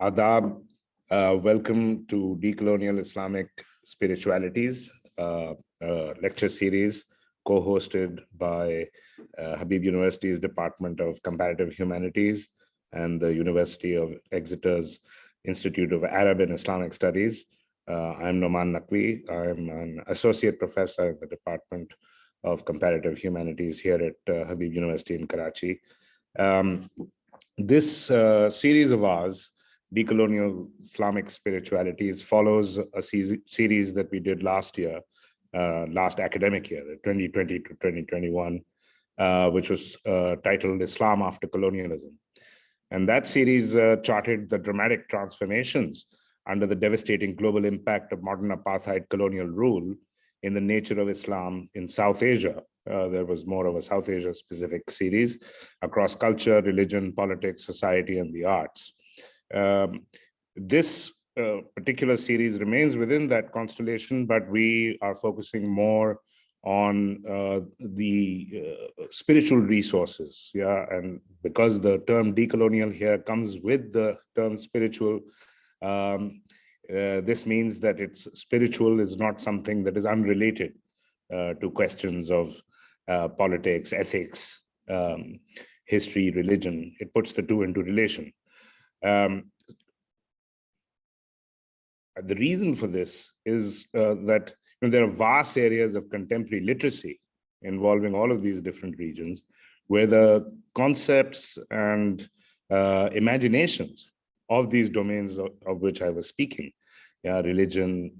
Adab, welcome to Decolonial Islamic Spiritualities lecture series co-hosted by Habib University's Department of Comparative Humanities and the University of Exeter's Institute of Arab and Islamic Studies. I'm Nauman Naqvi. I'm an associate professor in the Department of Comparative Humanities here at Habib University in Karachi. This series of ours, Decolonial Islamic Spiritualities, follows a series that we did last year, last academic year, 2020 to 2021, which was titled Islam After Colonialism. And that series charted the dramatic transformations under the devastating global impact of modern apartheid colonial rule in the nature of Islam in South Asia. There was more of a South Asia specific series across culture, religion, politics, society, and the arts. This particular series remains within that constellation, but we are focusing more on the spiritual resources. Yeah, and because the term decolonial here comes with the term spiritual, this means that it's spiritual is not something that is unrelated to questions of politics, ethics, history, religion. It puts the two into relation. The reason for this is that there are vast areas of contemporary literacy involving all of these different regions, where the concepts and imaginations of these domains of which I was speaking, religion,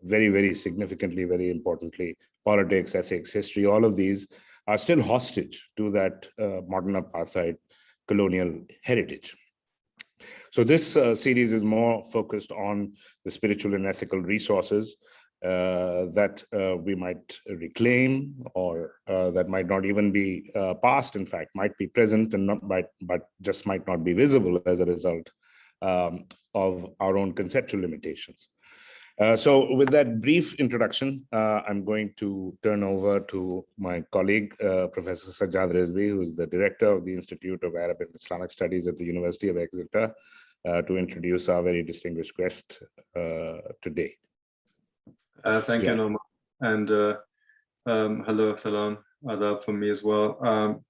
very, very significantly, very importantly, politics, ethics, history, all of these are still hostage to that modern apartheid colonial heritage. So this series is more focused on the spiritual and ethical resources that we might reclaim, or that might not even be past, in fact, might be present and not, but just might not be visible as a result of our own conceptual limitations. So with that brief introduction, I'm going to turn over to my colleague, Professor Sajjad Rizvi, who is the director of the Institute of Arab and Islamic Studies at the University of Exeter, to introduce our very distinguished guest today. Thank you, Nauman. And hello, salam, adab from me as well.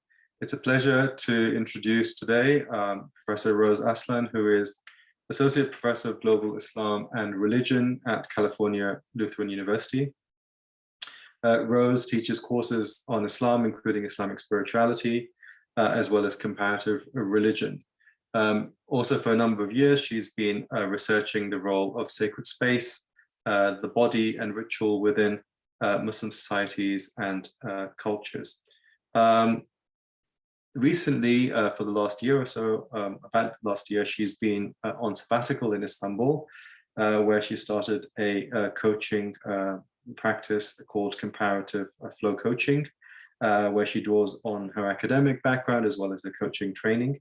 It's a pleasure to introduce today Professor Rose Aslan, who is Associate Professor of Global Islam and Religion at California Lutheran University. Rose teaches courses on Islam, including Islamic spirituality, as well as comparative religion. Also, for a number of years, she's been researching the role of sacred space, the body and ritual within Muslim societies and cultures. Recently, for the last year or so, about last year, she's been on sabbatical in Istanbul, where she started a coaching practice called comparative flow coaching, where she draws on her academic background as well as the coaching training,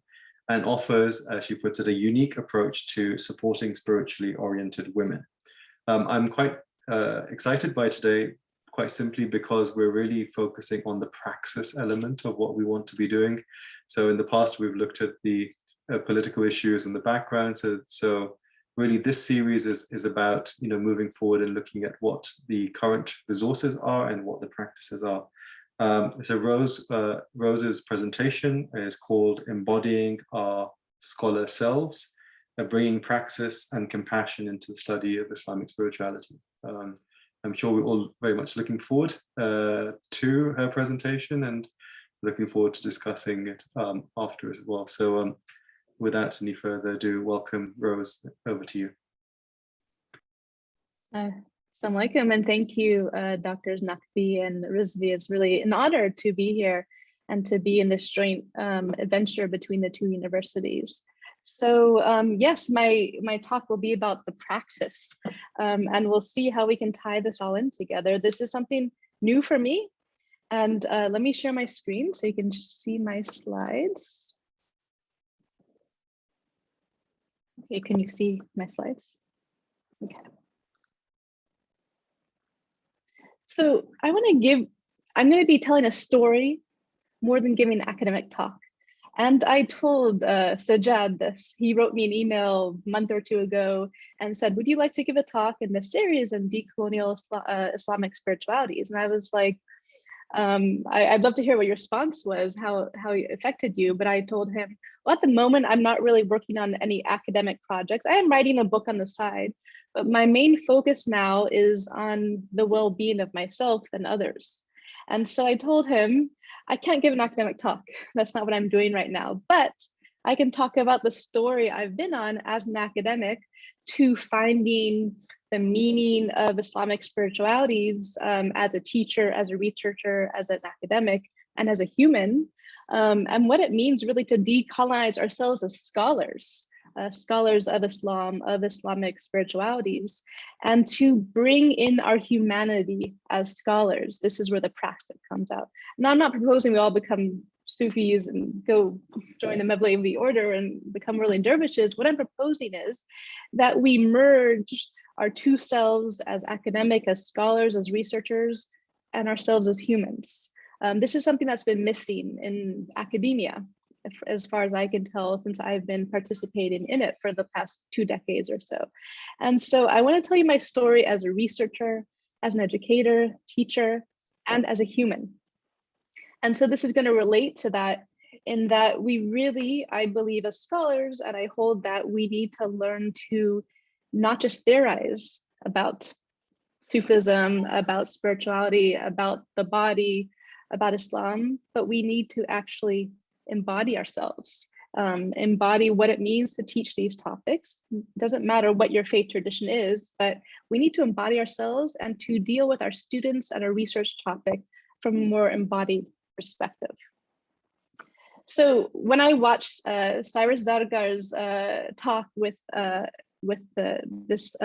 and offers, as she puts it, a unique approach to supporting spiritually oriented women. I'm quite excited by today, quite simply because we're really focusing on the praxis element of what we want to be doing. So in the past, we've looked at the political issues in the background. So really this series is about, moving forward and looking at what the current resources are and what the practices are. So Rose's presentation is called Embodying Our Scholar Selves, Bringing Praxis and Compassion into the Study of Islamic Spirituality. I'm sure we're all very much looking forward to her presentation and looking forward to discussing it after as well. So without any further ado, welcome, Rose, over to you. Assalamu alaikum, and thank you, Drs. Naqvi and Rizvi. It's really an honor to be here and to be in this joint adventure between the two universities. So yes, my talk will be about the praxis, and we'll see how we can tie this all in together. This is something new for me, and let me share my screen so you can see my slides. Okay, can you see my slides? Okay. So I'm going to be telling a story more than giving an academic talk. And I told Sajjad this. He wrote me an email a month or two ago and said, would you like to give a talk in this series on decolonial Islamic spiritualities? And I was like, I'd love to hear what your response was, how it affected you. But I told him, well, at the moment, I'm not really working on any academic projects. I am writing a book on the side, but my main focus now is on the well-being of myself and others. And so I told him, I can't give an academic talk. That's not what I'm doing right now, but I can talk about the story I've been on as an academic to finding the meaning of Islamic spiritualities as a teacher, as a researcher, as an academic, and as a human, and what it means really to decolonize ourselves as scholars, scholars of Islam, of Islamic spiritualities, and to bring in our humanity as scholars. This is where the praxis comes out. Now, I'm not proposing we all become Sufis and go join the Mevlevi order and become whirling dervishes. What I'm proposing is that we merge our two selves as academic, as scholars, as researchers, and ourselves as humans. This is something that's been missing in academia, as far as I can tell, since I've been participating in it for the past 2 decades or so. And so I want to tell you my story as a researcher, as an educator, teacher, and as a human. And so this is going to relate to that, in that we really, I believe as scholars, and I hold that we need to learn to not just theorize about Sufism, about spirituality, about the body, about Islam, but we need to actually embody ourselves, embody what it means to teach these topics. It doesn't matter what your faith tradition is, but we need to embody ourselves and to deal with our students and our research topic from a more embodied perspective. So when I watched Cyrus Dargar's talk with this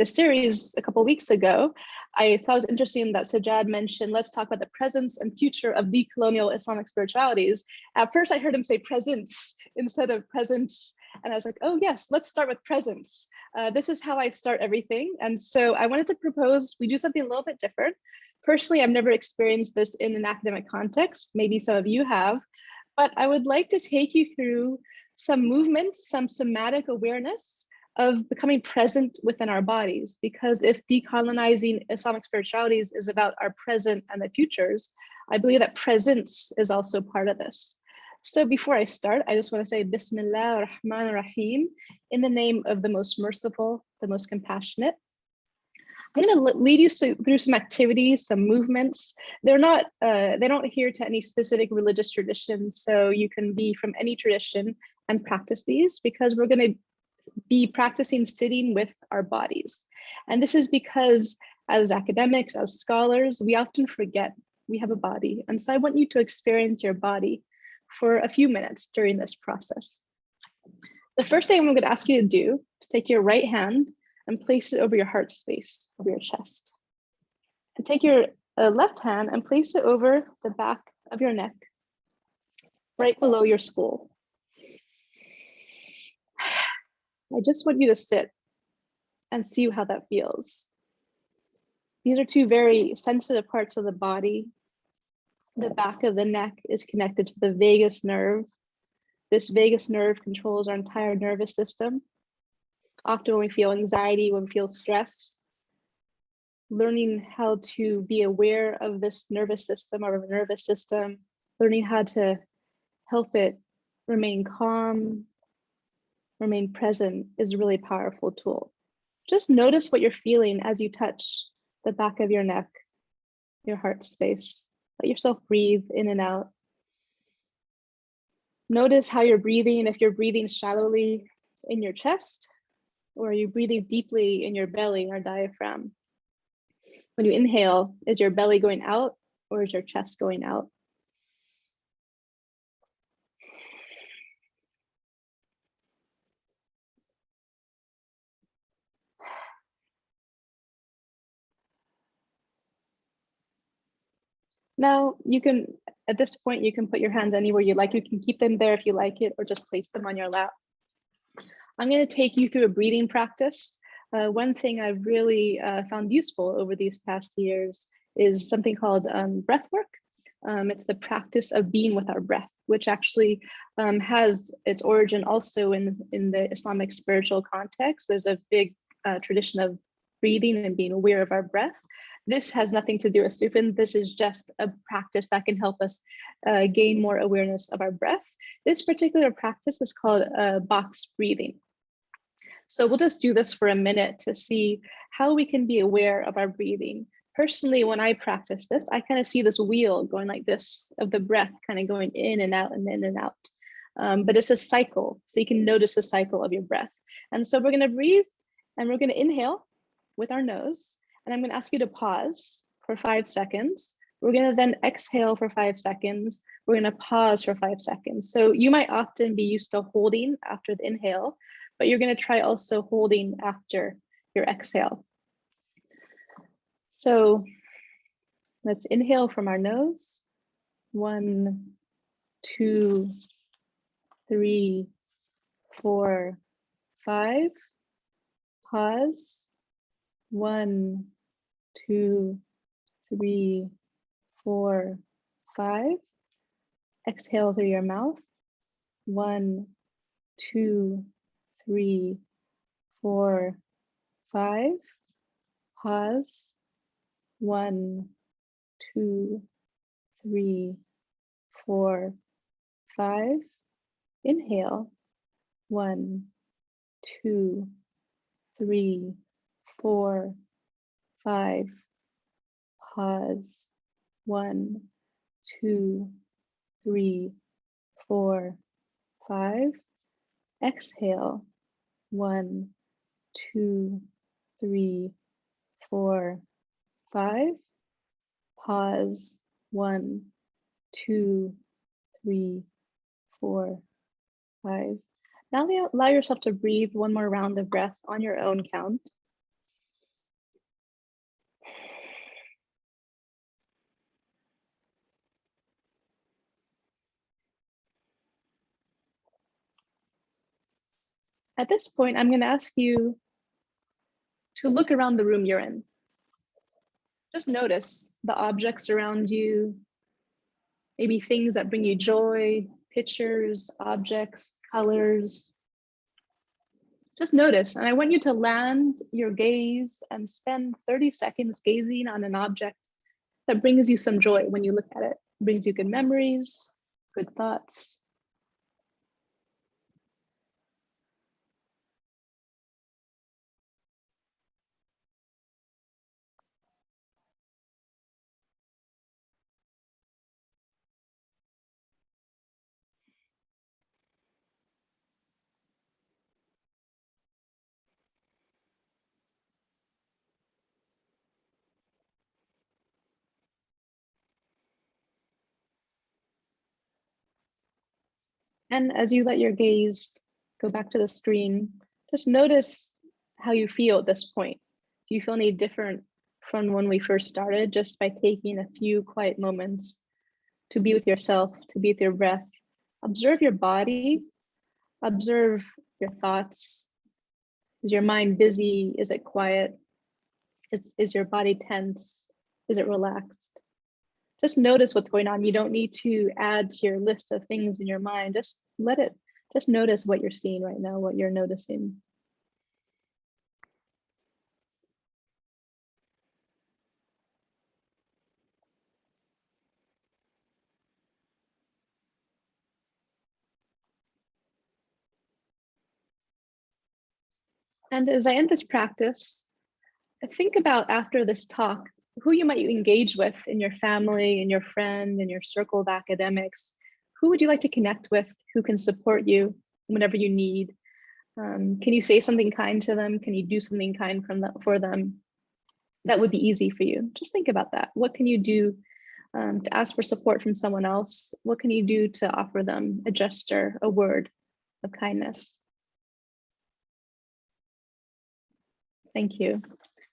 series a couple of weeks ago, I thought it was interesting that Sajjad mentioned, let's talk about the presence and future of decolonial Islamic spiritualities. At first I heard him say presence instead of presence. And I was like, oh yes, let's start with presence. This is how I start everything. And so I wanted to propose we do something a little bit different. Personally, I've never experienced this in an academic context. Maybe some of you have, but I would like to take you through some movements, some somatic awareness of becoming present within our bodies. Because if decolonizing Islamic spiritualities is about our present and the futures, I believe that presence is also part of this. So before I start, I just want to say Bismillah ar-Rahman ar-Rahim, in the name of the most merciful, the most compassionate. I'm going to lead you through some activities, some movements. They're not, they don't adhere to any specific religious tradition, so you can be from any tradition and practice these, because we're going to be practicing sitting with our bodies. And this is because as academics, as scholars, we often forget we have a body. And so I want you to experience your body for a few minutes during this process. The first thing I'm going to ask you to do is take your right hand and place it over your heart space, over your chest. And take your left hand and place it over the back of your neck, right below your skull. I just want you to sit and see how that feels. These are two very sensitive parts of the body. The back of the neck is connected to the vagus nerve. This vagus nerve controls our entire nervous system. Often when we feel anxiety, when we feel stress, learning how to be aware of this nervous system, our nervous system, learning how to help it remain calm, remain present is a really powerful tool. Just notice what you're feeling as you touch the back of your neck, your heart space. Let yourself breathe in and out. Notice how you're breathing, if you're breathing shallowly in your chest, or are you breathing deeply in your belly or diaphragm? When you inhale, is your belly going out or is your chest going out? Now you can, at this point, you can put your hands anywhere you like. You can keep them there if you like it, or just place them on your lap. I'm going to take you through a breathing practice. One thing I've really found useful over these past years is something called breath work. It's the practice of being with our breath. which actually has its origin also in the Islamic spiritual context. There's a big tradition of breathing and being aware of our breath. This has nothing to do with Sufism. This is just a practice that can help us gain more awareness of our breath. This particular practice is called box breathing. So we'll just do this for a minute to see how we can be aware of our breathing. Personally, when I practice this, I kind of see this wheel going like this of the breath kind of going in and out and in and out. But it's a cycle, so you can notice the cycle of your breath. And so we're going to breathe and we're going to inhale with our nose. And I'm going to ask you to pause for 5 seconds. We're going to then exhale for 5 seconds. We're going to pause for 5 seconds. So you might often be used to holding after the inhale, but you're going to try also holding after your exhale. So let's inhale from our nose. 1, 2, 3, 4, 5. Pause. 1, 2, 3, 4, 5. Exhale through your mouth. 1, 2, 3, 4, 5. Pause. 1, 2, 3, 4, 5. Inhale. 1, 2, 3, 4, 5. Pause. 1, 2, 3, 4, 5. Exhale. 1, 2, 3, 4, 5. Pause. 1, 2, 3, 4, 5. Now allow yourself to breathe one more round of breath on your own count. At this point, I'm going to ask you to look around the room you're in. Just notice the objects around you, maybe things that bring you joy, pictures, objects, colors. Just notice, and I want you to land your gaze and spend 30 seconds gazing on an object that brings you some joy when you look at it. Brings you good memories, good thoughts. And as you let your gaze go back to the screen, just notice how you feel at this point. Do you feel any different from when we first started, just by taking a few quiet moments to be with yourself, to be with your breath? Observe your body, observe your thoughts. Is your mind busy? Is it quiet? Is your body tense? Is it relaxed? Just notice what's going on. You don't need to add to your list of things in your mind. Just let it, just notice what you're seeing right now, what you're noticing. And as I end this practice, think about after this talk, who you might engage with in your family, in your friend, in your circle of academics. Who would you like to connect with? Who can support you whenever you need? Can you say something kind to them? Can you do something kind for them? That would be easy for you. Just think about that. What can you do to ask for support from someone else? What can you do to offer them a gesture, a word of kindness? Thank you.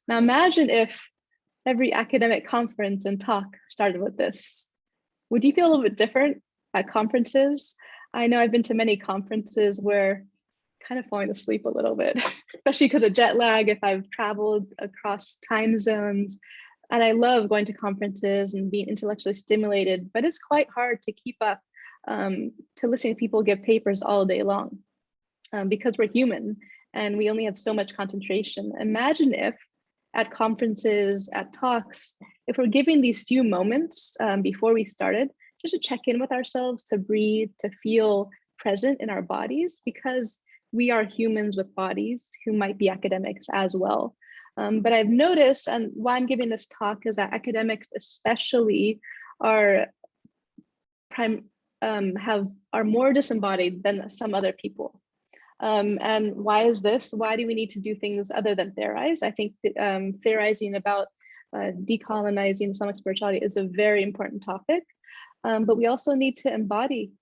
Now imagine if every academic conference and talk started with this. Would you feel a little bit different at conferences? I know I've been to many conferences where kind of falling asleep a little bit, especially because of jet lag, if I've traveled across time zones. And I love going to conferences and being intellectually stimulated, but it's quite hard to keep up to listening to people give papers all day long, because we're human and we only have so much concentration. Imagine if at conferences, at talks, if we're giving these few moments before we started, just to check in with ourselves, to breathe, to feel present in our bodies, because we are humans with bodies who might be academics as well. But I've noticed, and why I'm giving this talk is that academics especially are more disembodied than some other people. And why is this? Why do we need to do things other than theorize? I think theorizing about decolonizing Islamic spirituality is a very important topic, but we also need to embody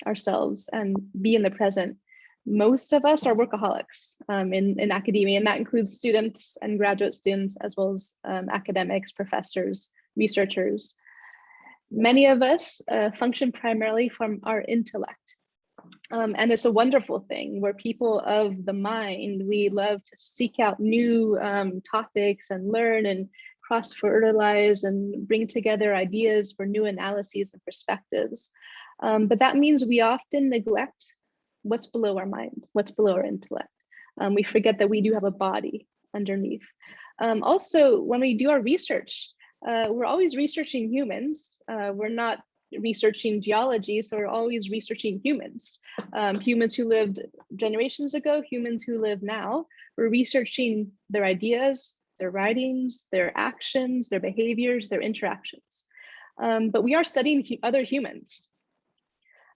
ourselves and be in the present. Most of us are workaholics in academia, and that includes students and graduate students, as well as academics, professors, researchers. Many of us function primarily from our intellect. And it's a wonderful thing. We're people of the mind. We love to seek out new topics and learn and cross-fertilize and bring together ideas for new analyses and perspectives. But that means we often neglect what's below our mind, what's below our intellect. We forget that we do have a body underneath. Also, when we do our research, we're always researching humans. We're not researching geology, so we're always researching humans. Humans who lived generations ago, humans who live now. We're researching their ideas, their writings, their actions, their behaviors, their interactions. But we are studying other humans.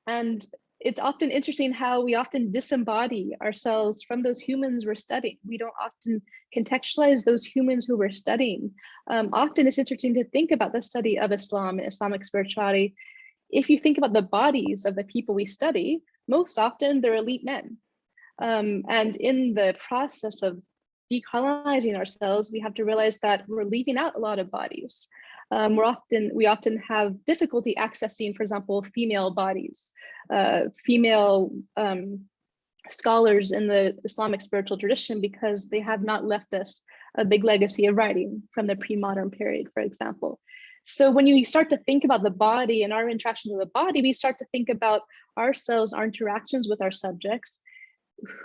And it's often interesting how we often disembody ourselves from those humans we're studying. We don't often contextualize those humans who we're studying. Often it's interesting to think about the study of Islam and Islamic spirituality. If you think about the bodies of the people we study, most often they're elite men. And in the process of decolonizing ourselves, we have to realize that we're leaving out a lot of bodies. We often have difficulty accessing, for example, female bodies, female scholars in the Islamic spiritual tradition, because they have not left us a big legacy of writing from the pre-modern period, for example. So when you start to think about the body and our interaction with the body, we start to think about ourselves, our interactions with our subjects,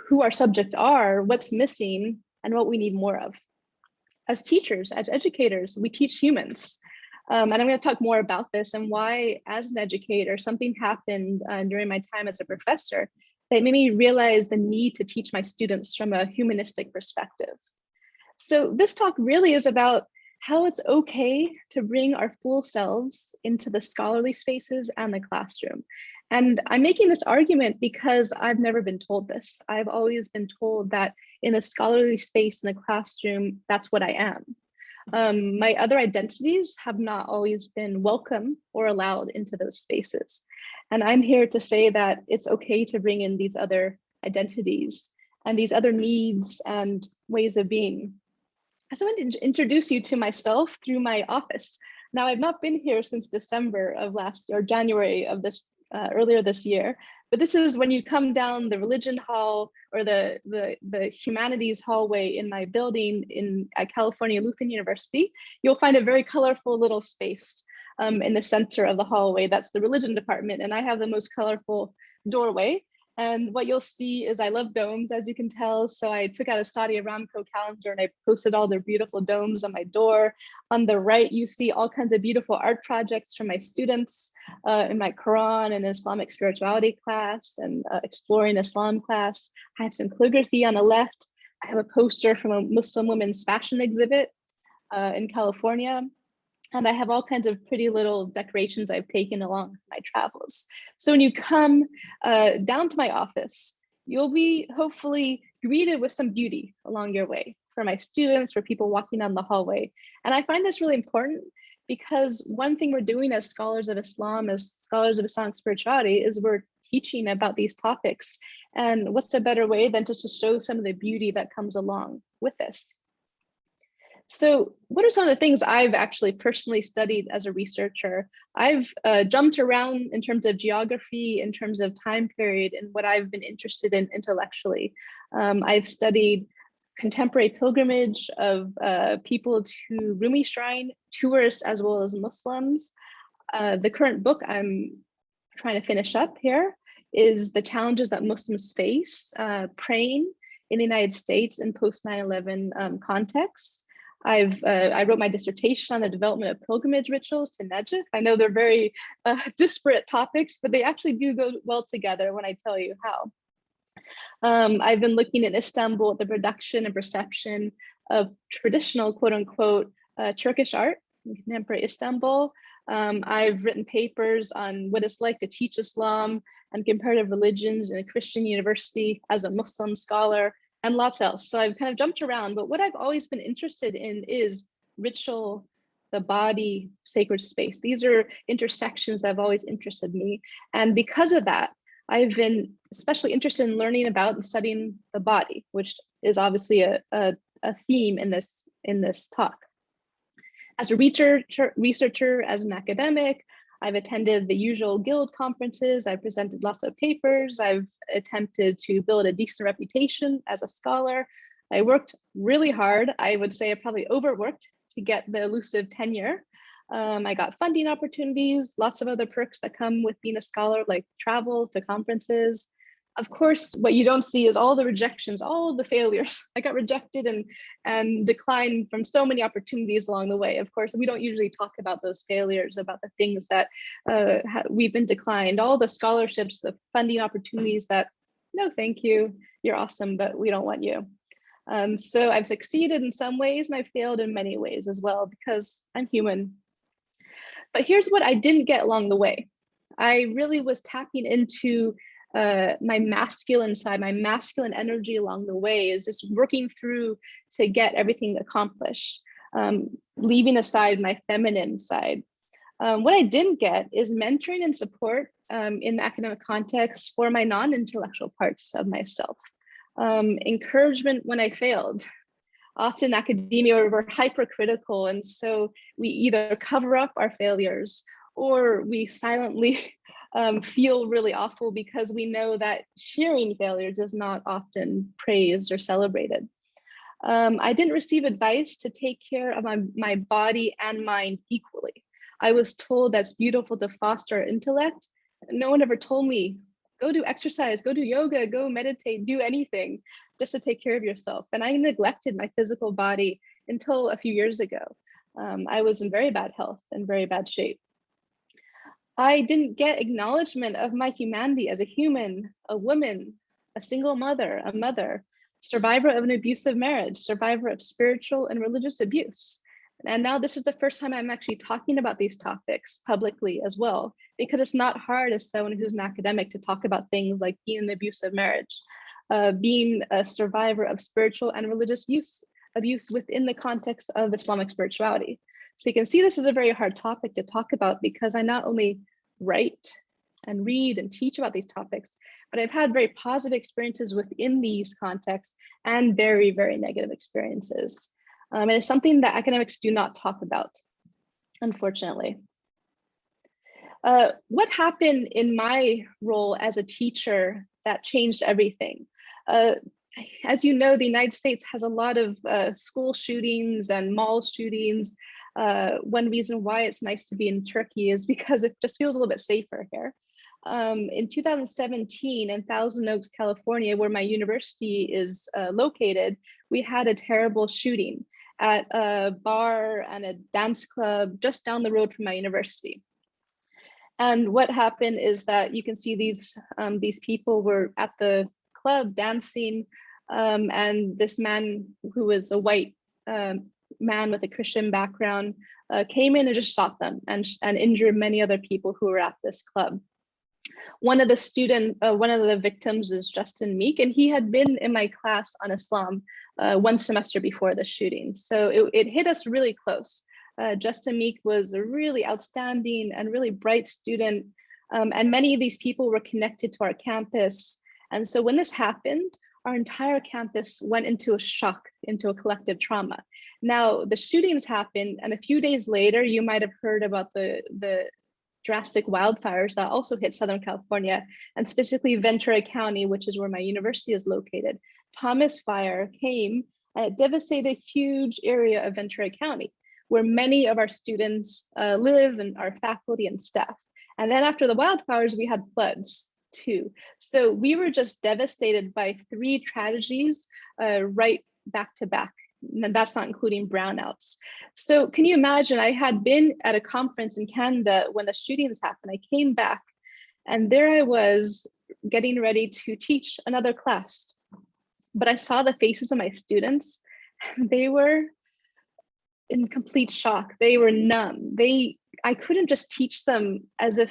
who our subjects are, what's missing, and what we need more of. As teachers, as educators, we teach humans. And I'm going to talk more about this and why, as an educator, something happened during my time as a professor that made me realize the need to teach my students from a humanistic perspective. So this talk really is about how it's okay to bring our full selves into the scholarly spaces and the classroom. And I'm making this argument because I've never been told this. I've always been told that in a scholarly space in the classroom, that's what I am. My other identities have not always been welcome or allowed into those spaces. And I'm here to say that it's okay to bring in these other identities and these other needs and ways of being. So I want to introduce you to myself through my office. Now, I've not been here since December of last year, or January of this, earlier this year, but this is when you come down the religion hall or the humanities hallway in my building at California Lutheran University, you'll find a very colorful little space in the center of the hallway. That's the religion department, and I have the most colorful doorway. And what you'll see is I love domes, as you can tell. So I took out a Saudi Aramco calendar and I posted all their beautiful domes on my door. On the right, you see all kinds of beautiful art projects from my students in my Quran and Islamic spirituality class and exploring Islam class. I have some calligraphy on the left. I have a poster from a Muslim women's fashion exhibit in California. And I have all kinds of pretty little decorations I've taken along my travels. So when you come down to my office, you'll be hopefully greeted with some beauty along your way for my students, for people walking down the hallway. And I find this really important because one thing we're doing as scholars of Islam, as scholars of Islamic spirituality, is we're teaching about these topics. And what's a better way than just to show some of the beauty that comes along with this? So what are some of the things I've actually personally studied as a researcher? I've jumped around in terms of geography, in terms of time period, and what I've been interested in intellectually. I've studied contemporary pilgrimage of people to Rumi Shrine, tourists as well as Muslims. The current book I'm trying to finish up here, is the challenges that Muslims face praying in the United States in post 9/11 context. I wrote my dissertation on the development of pilgrimage rituals to Najaf. I know they're very disparate topics, but they actually do go well together when I tell you how. I've been looking at Istanbul at the production and perception of traditional, quote unquote, Turkish art in contemporary Istanbul. I've written papers on what it's like to teach Islam and comparative religions in a Christian university as a Muslim scholar, and lots else. So I've kind of jumped around, but what I've always been interested in is ritual, the body, sacred space. These are intersections that have always interested me. And because of that, I've been especially interested in learning about and studying the body, which is obviously a theme in this talk. As a researcher, as an academic, I've attended the usual guild conferences. I've presented lots of papers. I've attempted to build a decent reputation as a scholar. I worked really hard. I would say I probably overworked to get the elusive tenure. I got funding opportunities, lots of other perks that come with being a scholar, like travel to conferences. Of course, what you don't see is all the rejections, all the failures. I got rejected and declined from so many opportunities along the way. Of course, we don't usually talk about those failures, about the things that we've been declined, all the scholarships, the funding opportunities that, no, thank you, you're awesome, but we don't want you. So I've succeeded in some ways and I've failed in many ways as well, because I'm human. But here's what I didn't get along the way. I really was tapping into my masculine side, my masculine energy along the way, is just working through to get everything accomplished, leaving aside my feminine side. What I didn't get is mentoring and support in the academic context for my non-intellectual parts of myself. Encouragement when I failed. Often academia, we're hypercritical, and so we either cover up our failures or we silently feel really awful because we know that sharing failures is not often praised or celebrated. I didn't receive advice to take care of my body and mind equally. I was told that's beautiful to foster intellect. No one ever told me, go do exercise, go do yoga, go meditate, do anything just to take care of yourself. And I neglected my physical body until a few years ago. I was in very bad health and very bad shape. I didn't get acknowledgement of my humanity as a human, a woman, a single mother, a mother, survivor of an abusive marriage, survivor of spiritual and religious abuse. And now this is the first time I'm actually talking about these topics publicly as well, because it's not hard as someone who's an academic to talk about things like being in an abusive marriage, being a survivor of spiritual and religious abuse within the context of Islamic spirituality. So you can see this is a very hard topic to talk about, because I not only write and read and teach about these topics, but I've had very positive experiences within these contexts and very, very negative experiences. And it's something that academics do not talk about, unfortunately. What happened in my role as a teacher that changed everything? As you know, the United States has a lot of school shootings and mall shootings. One reason why it's nice to be in Turkey is because it just feels a little bit safer here. In 2017 in Thousand Oaks, California, where my university is located, we had a terrible shooting at a bar and a dance club just down the road from my university. And what happened is that you can see these people were at the club dancing, and this man, who was a white man with a Christian background, came in and just shot them and injured many other people who were at this club. One of the victims is Justin Meek, and he had been in my class on Islam one semester before the shooting. So it hit us really close. Justin Meek was a really outstanding and really bright student, and many of these people were connected to our campus. And so when this happened, our entire campus went into a shock, into a collective trauma. Now, the shootings happened, and a few days later, you might have heard about the drastic wildfires that also hit Southern California, and specifically Ventura County, which is where my university is located. Thomas Fire came and it devastated a huge area of Ventura County, where many of our students live and our faculty and staff. And then after the wildfires, we had floods too. So we were just devastated by 3 tragedies right back to back. And that's not including brownouts. So can you imagine, I had been at a conference in Canada when the shootings happened. I came back and there I was getting ready to teach another class. But I saw the faces of my students, and they were in complete shock. They were numb. I couldn't just teach them as if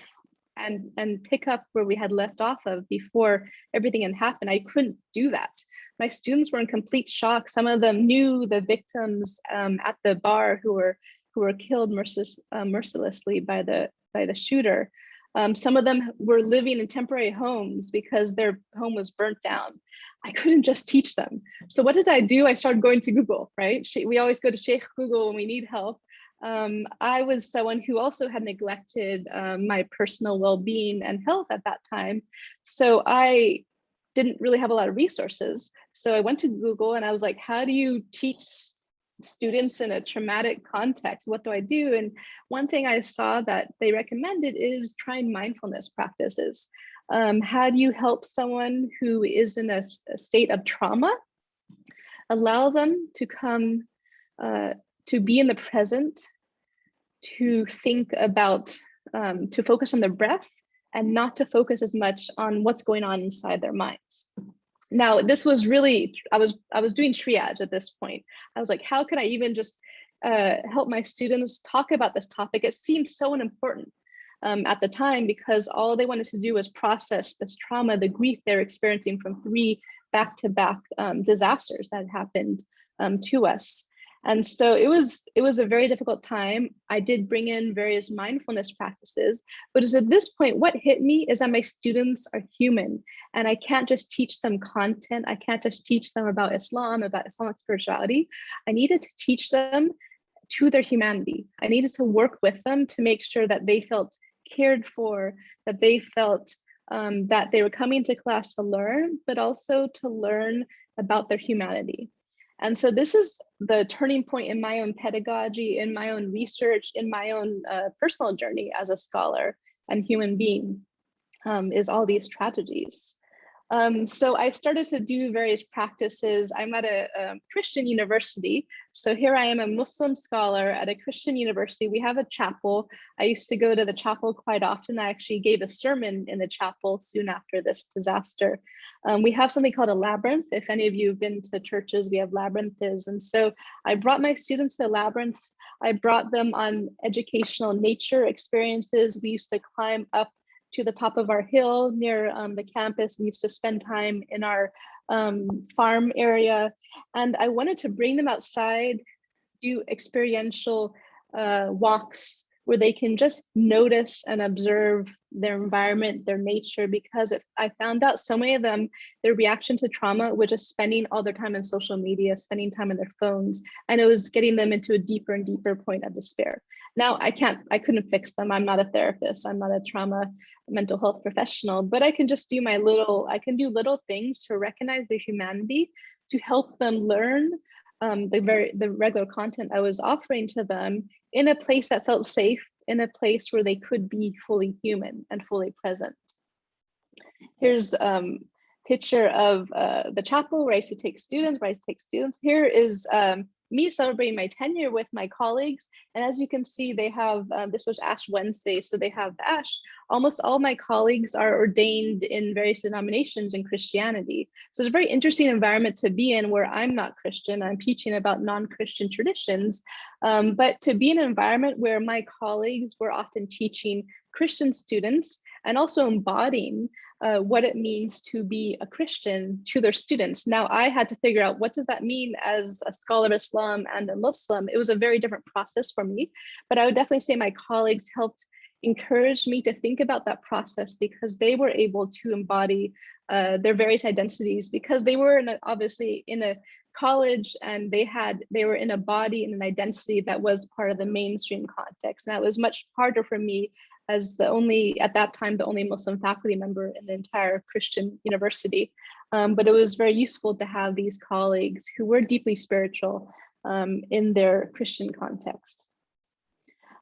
and pick up where we had left off of before everything had happened. I couldn't do that. My students were in complete shock. Some of them knew the victims at the bar who were killed mercilessly by the shooter. Some of them were living in temporary homes because their home was burnt down. I couldn't just teach them. So what did I do? I started going to Google, right? We always go to Sheikh Google when we need help. I was someone who also had neglected my personal well-being and health at that time. So I didn't really have a lot of resources. So I went to Google and I was like, how do you teach students in a traumatic context? What do I do? And one thing I saw that they recommended is trying mindfulness practices. How do you help someone who is in a state of trauma? Allow them to come to be in the present, to think about, to focus on their breath and not to focus as much on what's going on inside their minds. Now, this was really, I was doing triage at this point. I was like, how can I even just help my students talk about this topic? It seemed so unimportant at the time because all they wanted to do was process this trauma, the grief they're experiencing from 3 back-to-back disasters that happened to us. And so it was a very difficult time. I did bring in various mindfulness practices, but at this point, what hit me is that my students are human and I can't just teach them content. I can't just teach them about Islam, about Islamic spirituality. I needed to teach them to their humanity. I needed to work with them to make sure that they felt cared for, that they felt that they were coming to class to learn, but also to learn about their humanity. And so this is the turning point in my own pedagogy, in my own research, in my own personal journey as a scholar and human being, is all these tragedies. So I started to do various practices. I'm at a Christian university. So here I am, a Muslim scholar at a Christian university. We have a chapel. I used to go to the chapel quite often. I actually gave a sermon in the chapel soon after this disaster. We have something called a labyrinth. If any of you have been to churches, we have labyrinths. And so I brought my students to the labyrinth. I brought them on educational nature experiences. We used to climb up to the top of our hill near the campus. We used to spend time in our farm area. And I wanted to bring them outside, do experiential walks where they can just notice and observe their environment, their nature, because I found out so many of them, their reaction to trauma was just spending all their time on social media, spending time on their phones, and it was getting them into a deeper and deeper point of despair. Now, I couldn't fix them. I'm not a therapist. I'm not a trauma mental health professional, but I can just do little things to recognize their humanity, to help them learn the regular content I was offering to them in a place that felt safe, in a place where they could be fully human and fully present. Here's a picture of the chapel where I used to take students, Here is me celebrating my tenure with my colleagues. And as you can see, they have, this was Ash Wednesday, so they have the Ash. Almost all my colleagues are ordained in various denominations in Christianity. So it's a very interesting environment to be in where I'm not Christian, I'm teaching about non-Christian traditions, but to be in an environment where my colleagues were often teaching Christian students and also embodying what it means to be a Christian to their students. Now, I had to figure out, what does that mean as a scholar of Islam and a Muslim? It was a very different process for me, but I would definitely say my colleagues helped encourage me to think about that process because they were able to embody their various identities because they were obviously in a college and they were in a body and an identity that was part of the mainstream context. And that was much harder for me as at that time, the only Muslim faculty member in the entire Christian university. But it was very useful to have these colleagues who were deeply spiritual in their Christian context.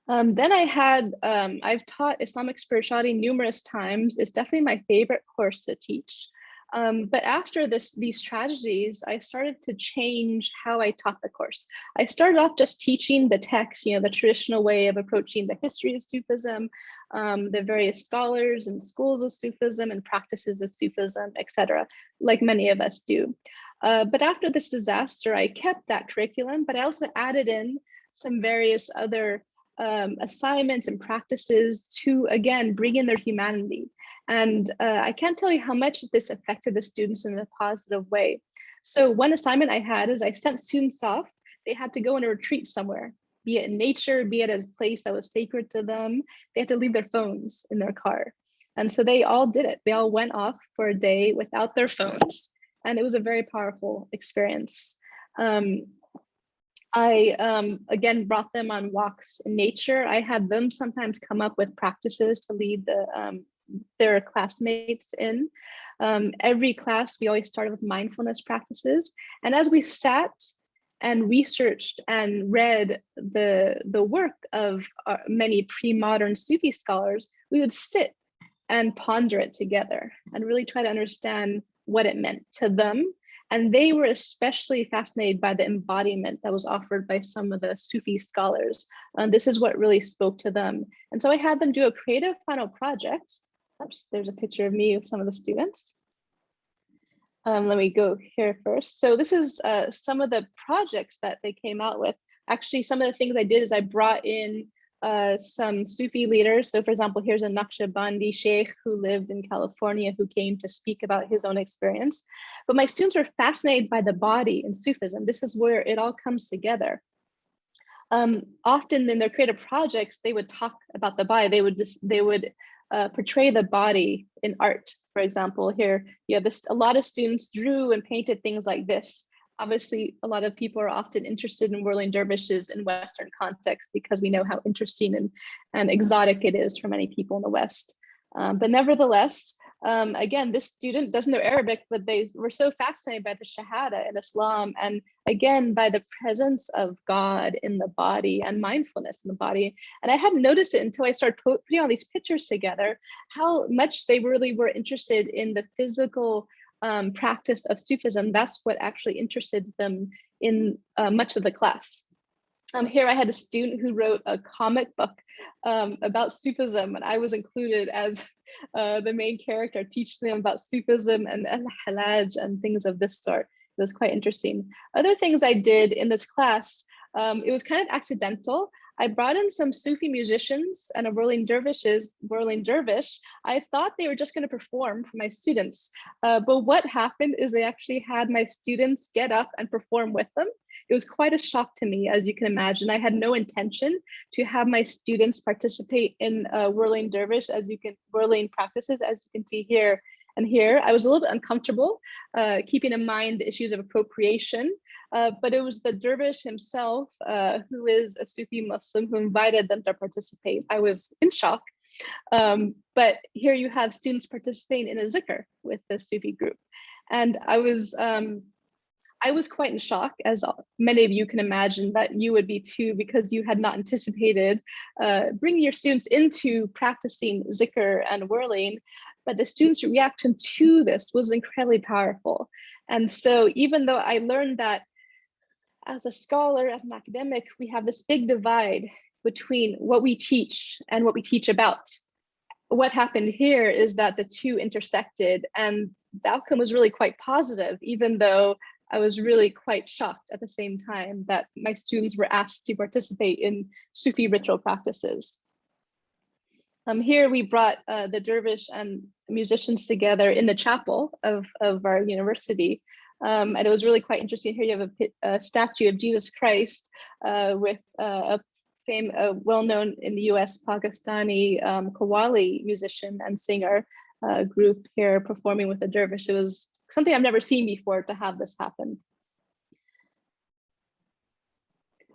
Then I had, I've taught Islamic spirituality numerous times. It's definitely my favorite course to teach. But after these tragedies, I started to change how I taught the course. I started off just teaching the text, the traditional way of approaching the history of Sufism, the various scholars and schools of Sufism and practices of Sufism, etc., like many of us do. But after this disaster, I kept that curriculum, but I also added in some various other assignments and practices to, again, bring in their humanity. And I can't tell you how much this affected the students in a positive way. So one assignment I had is I sent students off. They had to go on a retreat somewhere, be it in nature, be it a place that was sacred to them. They had to leave their phones in their car. And so they all did it. They all went off for a day without their phones. And it was a very powerful experience. I, again, brought them on walks in nature. I had them sometimes come up with practices to lead their classmates in. Every class, we always started with mindfulness practices. And as we sat and researched and read the work of many pre-modern Sufi scholars, we would sit and ponder it together and really try to understand what it meant to them. And they were especially fascinated by the embodiment that was offered by some of the Sufi scholars. This is what really spoke to them. And so I had them do a creative final project. Oops, there's a picture of me with some of the students. Let me go here first. So this is some of the projects that they came out with. Actually, some of the things I did is I brought in some Sufi leaders. So for example, here's a Naqshbandi sheikh who lived in California who came to speak about his own experience. But my students were fascinated by the body in Sufism. This is where it all comes together. Often in their creative projects, they would talk about the body. They would portray the body in art. For example, here you have a lot of students drew and painted things like this. Obviously, a lot of people are often interested in whirling dervishes in Western context because we know how interesting and exotic it is for many people in the West. But nevertheless, again, this student doesn't know Arabic, but they were so fascinated by the Shahada in Islam, and again, by the presence of God in the body and mindfulness in the body. And I hadn't noticed it until I started putting all these pictures together, how much they really were interested in the physical practice of Sufism. That's what actually interested them in much of the class. Here I had a student who wrote a comic book about Sufism, and I was included as the main character, teaching them about Sufism and al-Halaj and things of this sort. It was quite interesting. Other things I did in this class, it was kind of accidental. I brought in some Sufi musicians and a whirling dervish. I thought they were just going to perform for my students. But what happened is they actually had my students get up and perform with them. It was quite a shock to me, as you can imagine. I had no intention to have my students participate in whirling practices, as you can see here and here. I was a little bit uncomfortable, keeping in mind the issues of appropriation. But it was the dervish himself, who is a Sufi Muslim, who invited them to participate. I was in shock. But here you have students participating in a zikr with the Sufi group. And I was quite in shock, as many of you can imagine that you would be too, because you had not anticipated bringing your students into practicing zikr and whirling. But the students' reaction to this was incredibly powerful. And so even though I learned that as a scholar, as an academic, we have this big divide between what we teach and what we teach about. What happened here is that the two intersected, and the outcome was really quite positive, even though I was really quite shocked at the same time that my students were asked to participate in Sufi ritual practices. Here we brought the dervish and musicians together in the chapel of our university. And it was really quite interesting. Here you have a statue of Jesus Christ with a well-known in the US Pakistani Qawwali musician and singer group here performing with the dervish. It was something I've never seen before to have this happen.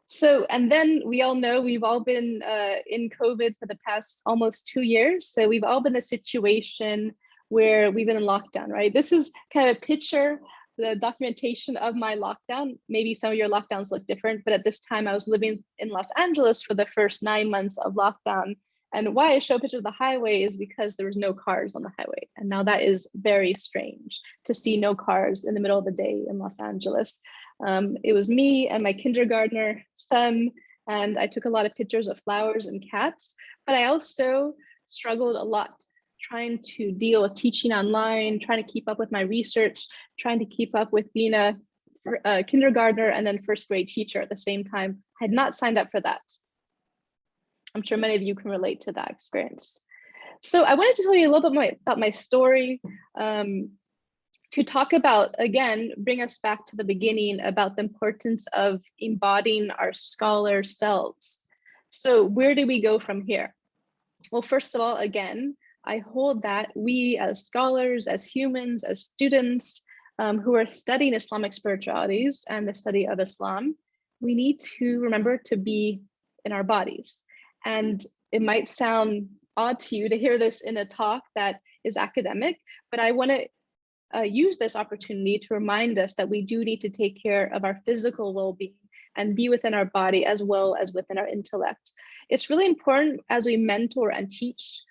So, and then we all know we've all been in COVID for the past almost 2 years. So we've all been in a situation where we've been in lockdown, right? This is kind of a picture the documentation of my lockdown. Maybe some of your lockdowns look different, but at this time I was living in Los Angeles for the first 9 months of lockdown. And why I show pictures of the highway is because there was no cars on the highway. And now that is very strange to see no cars in the middle of the day in Los Angeles. It was me and my kindergartner son, and I took a lot of pictures of flowers and cats, but I also struggled a lot trying to deal with teaching online, trying to keep up with my research, trying to keep up with being a kindergartner and then first grade teacher at the same time. I had not signed up for that. I'm sure many of you can relate to that experience. So I wanted to tell you a little bit about my story, to talk about, again, bring us back to the beginning about the importance of embodying our scholar selves. So where do we go from here? Well, first of all, again, I hold that we as scholars, as humans, as students who are studying Islamic spiritualities and the study of Islam, we need to remember to be in our bodies. And it might sound odd to you to hear this in a talk that is academic, but I want to use this opportunity to remind us that we do need to take care of our physical well-being and be within our body as well as within our intellect. It's really important as we mentor and teach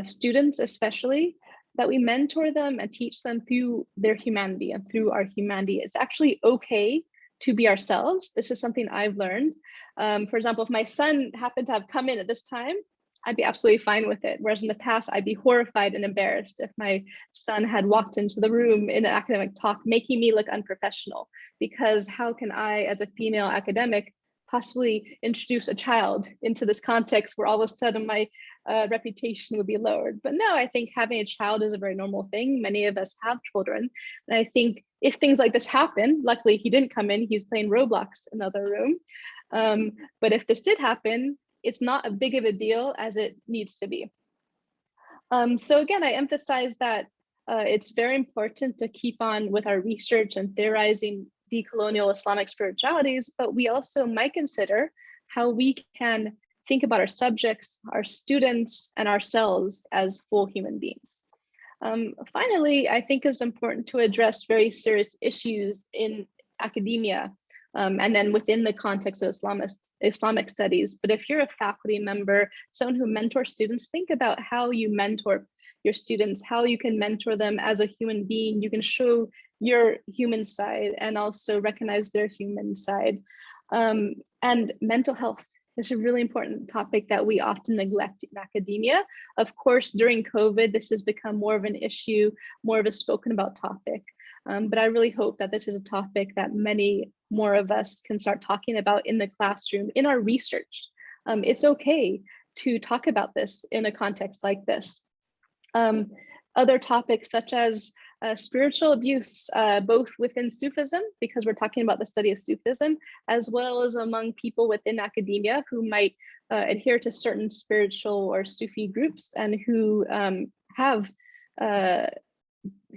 students especially, that we mentor them and teach them through their humanity and through our humanity. It's actually okay to be ourselves. This is something I've learned. For example, if my son happened to have come in at this time, I'd be absolutely fine with it. Whereas in the past, I'd be horrified and embarrassed if my son had walked into the room in an academic talk, making me look unprofessional. Because how can I, as a female academic, possibly introduce a child into this context where all of a sudden my reputation would be lowered? But no, I think having a child is a very normal thing. Many of us have children. And I think if things like this happen, luckily he didn't come in, he's playing Roblox in the other room. But if this did happen, it's not as big of a deal as it needs to be. So again, I emphasize that it's very important to keep on with our research and theorizing decolonial Islamic spiritualities, but we also might consider how we can think about our subjects, our students, and ourselves as full human beings. Finally, I think it's important to address very serious issues in academia, and then within the context of Islamic studies. But if you're a faculty member, someone who mentors students, think about how you mentor your students, how you can mentor them as a human being. You can show your human side and also recognize their human side. And mental health is a really important topic that we often neglect in academia. Of course, during COVID, this has become more of an issue, more of a spoken about topic. But I really hope that this is a topic that many more of us can start talking about in the classroom, in our research. It's okay to talk about this in a context like this. Other topics such as spiritual abuse, both within Sufism, because we're talking about the study of Sufism, as well as among people within academia who might adhere to certain spiritual or Sufi groups and who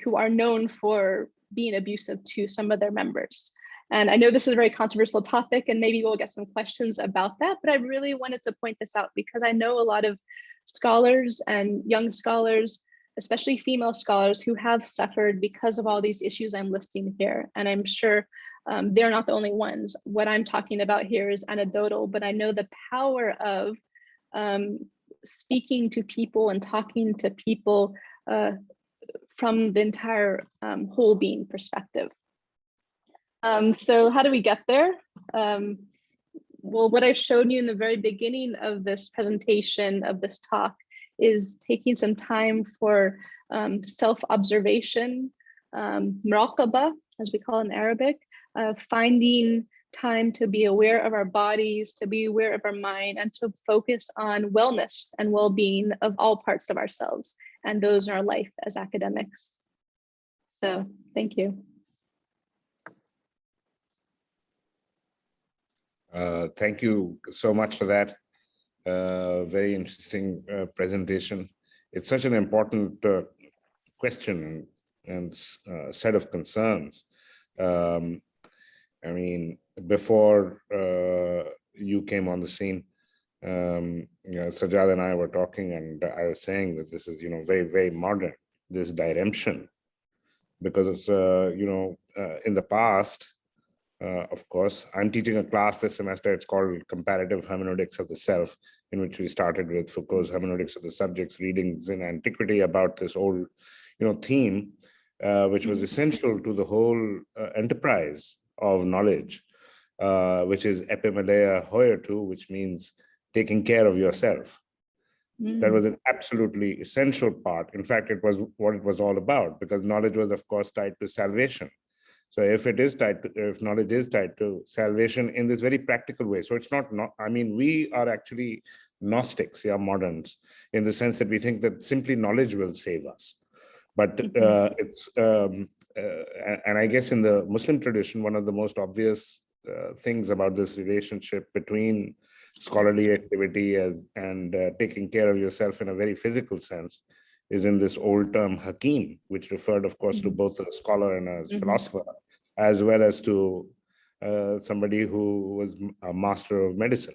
who are known for being abusive to some of their members. And I know this is a very controversial topic, and maybe we'll get some questions about that, but I really wanted to point this out because I know a lot of scholars and young scholars, especially female scholars, who have suffered because of all these issues I'm listing here. And I'm sure they're not the only ones. What I'm talking about here is anecdotal, but I know the power of speaking to people and talking to people from the entire whole being perspective. So how do we get there? Well, what I showed you in the very beginning of this presentation, of this talk, is taking some time for self-observation, muraqabah, as we call it in Arabic, finding time to be aware of our bodies, to be aware of our mind, and to focus on wellness and well-being of all parts of ourselves, and those in our life as academics. So thank you. Thank you so much for that. Very interesting presentation. It's such an important question and set of concerns. I mean, before you came on the scene, Sajjad and I were talking, and I was saying that this is, very, very modern, this diremption because, in the past, of course, I'm teaching a class this semester. It's called Comparative Hermeneutics of the Self, in which we started with Foucault's Hermeneutics of the Subjects, readings in antiquity about this old, theme, which was essential to the whole enterprise of knowledge, which is epimeleia hoiatu, which means taking care of yourself. That was an absolutely essential part. In fact, it was what it was all about, because knowledge was, of course, tied to salvation. So if knowledge is tied to salvation in this very practical way, so it's not, we are actually Gnostics, moderns, in the sense that we think that simply knowledge will save us. But and I guess in the Muslim tradition, one of the most obvious things about this relationship between scholarly activity and taking care of yourself in a very physical sense is in this old term hakim, which referred, of course, to both a scholar and a philosopher, as well as to somebody who was a master of medicine,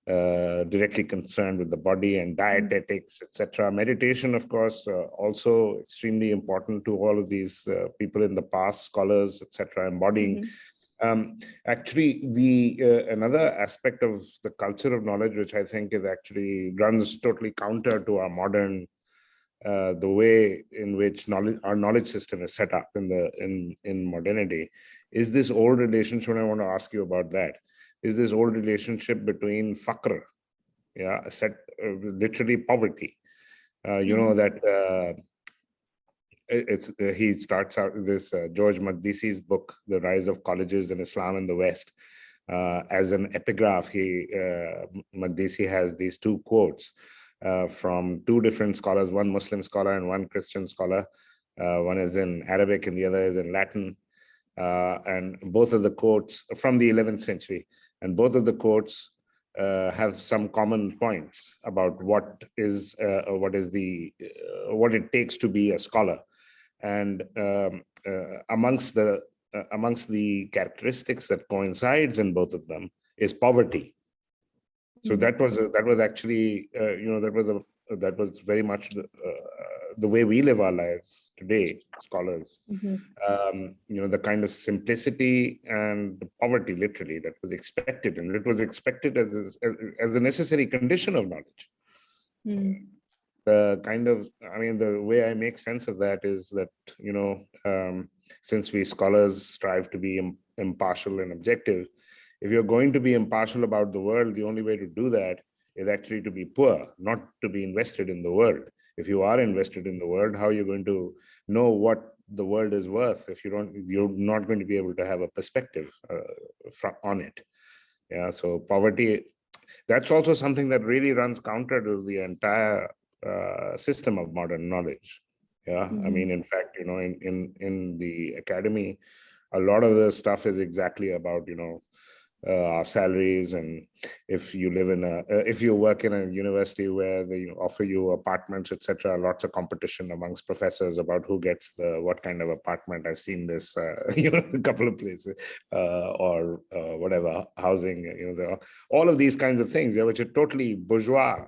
directly concerned with the body and dietetics, etc. Meditation, of course, also extremely important to all of these people in the past, scholars, etc., embodying. Actually, another aspect of the culture of knowledge, which I think is actually runs totally counter to our modern, the way in which our knowledge system is set up in modernity, is this old relationship. And I want to ask you about that. Is this old relationship between faqr, literally poverty. That. He starts out this George Makdisi's book, The Rise of Colleges in Islam in the West, as an epigraph. Makdisi has these two quotes from two different scholars, one Muslim scholar and one Christian scholar. One is in Arabic and the other is in Latin, and both of the quotes from the 11th century, and both of the quotes have some common points about what it takes to be a scholar. And amongst the characteristics that coincides in both of them is poverty. So that was actually that was very much the way we live our lives today, scholars. The kind of simplicity and the poverty, literally, that was expected, and it was expected as a necessary condition of knowledge. The way I make sense of that is that, since we scholars strive to be impartial and objective, if you're going to be impartial about the world, the only way to do that is actually to be poor, not to be invested in the world. If you are invested in the world, how are you going to know what the world is worth if you're not going to be able to have a perspective on it? So poverty, that's also something that really runs counter to the entire system of modern knowledge. In fact, in the academy, a lot of the stuff is exactly about our salaries, and if you work in a university where they offer you apartments, etc., lots of competition amongst professors about who gets what kind of apartment. I've seen this a couple of places, or whatever, housing, all of these kinds of things, which are totally bourgeois.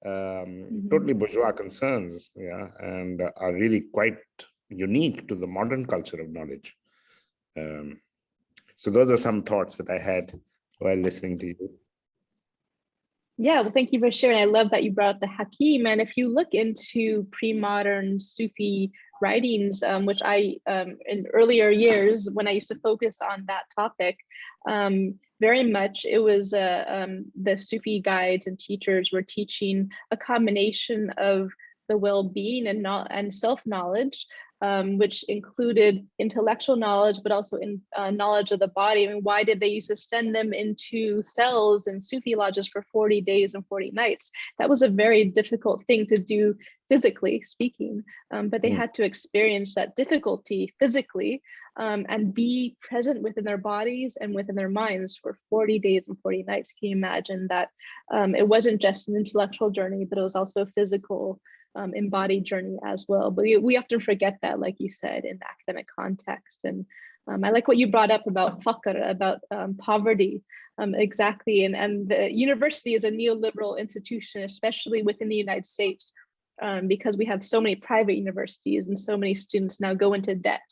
Totally bourgeois concerns, and are really quite unique to the modern culture of knowledge. So those are some thoughts that I had while listening to you. Yeah, well, thank you for sharing. I love that you brought up the Hakim. And if you look into pre-modern Sufi writings, which I, in earlier years, when I used to focus on that topic, very much it was the Sufi guides and teachers were teaching a combination of the well-being and self-knowledge, which included intellectual knowledge, but also in knowledge of the body. Why did they used to send them into cells and Sufi lodges for 40 days and 40 nights? That was a very difficult thing to do physically speaking, but they had to experience that difficulty physically and be present within their bodies and within their minds for 40 days and 40 nights. Can you imagine that? It wasn't just an intellectual journey, but it was also a physical embodied journey as well. But we often forget that, like you said, in the academic context. And I like what you brought up about faqr, about poverty. Exactly. And the university is a neoliberal institution, especially within the United States, because we have so many private universities and so many students now go into debt.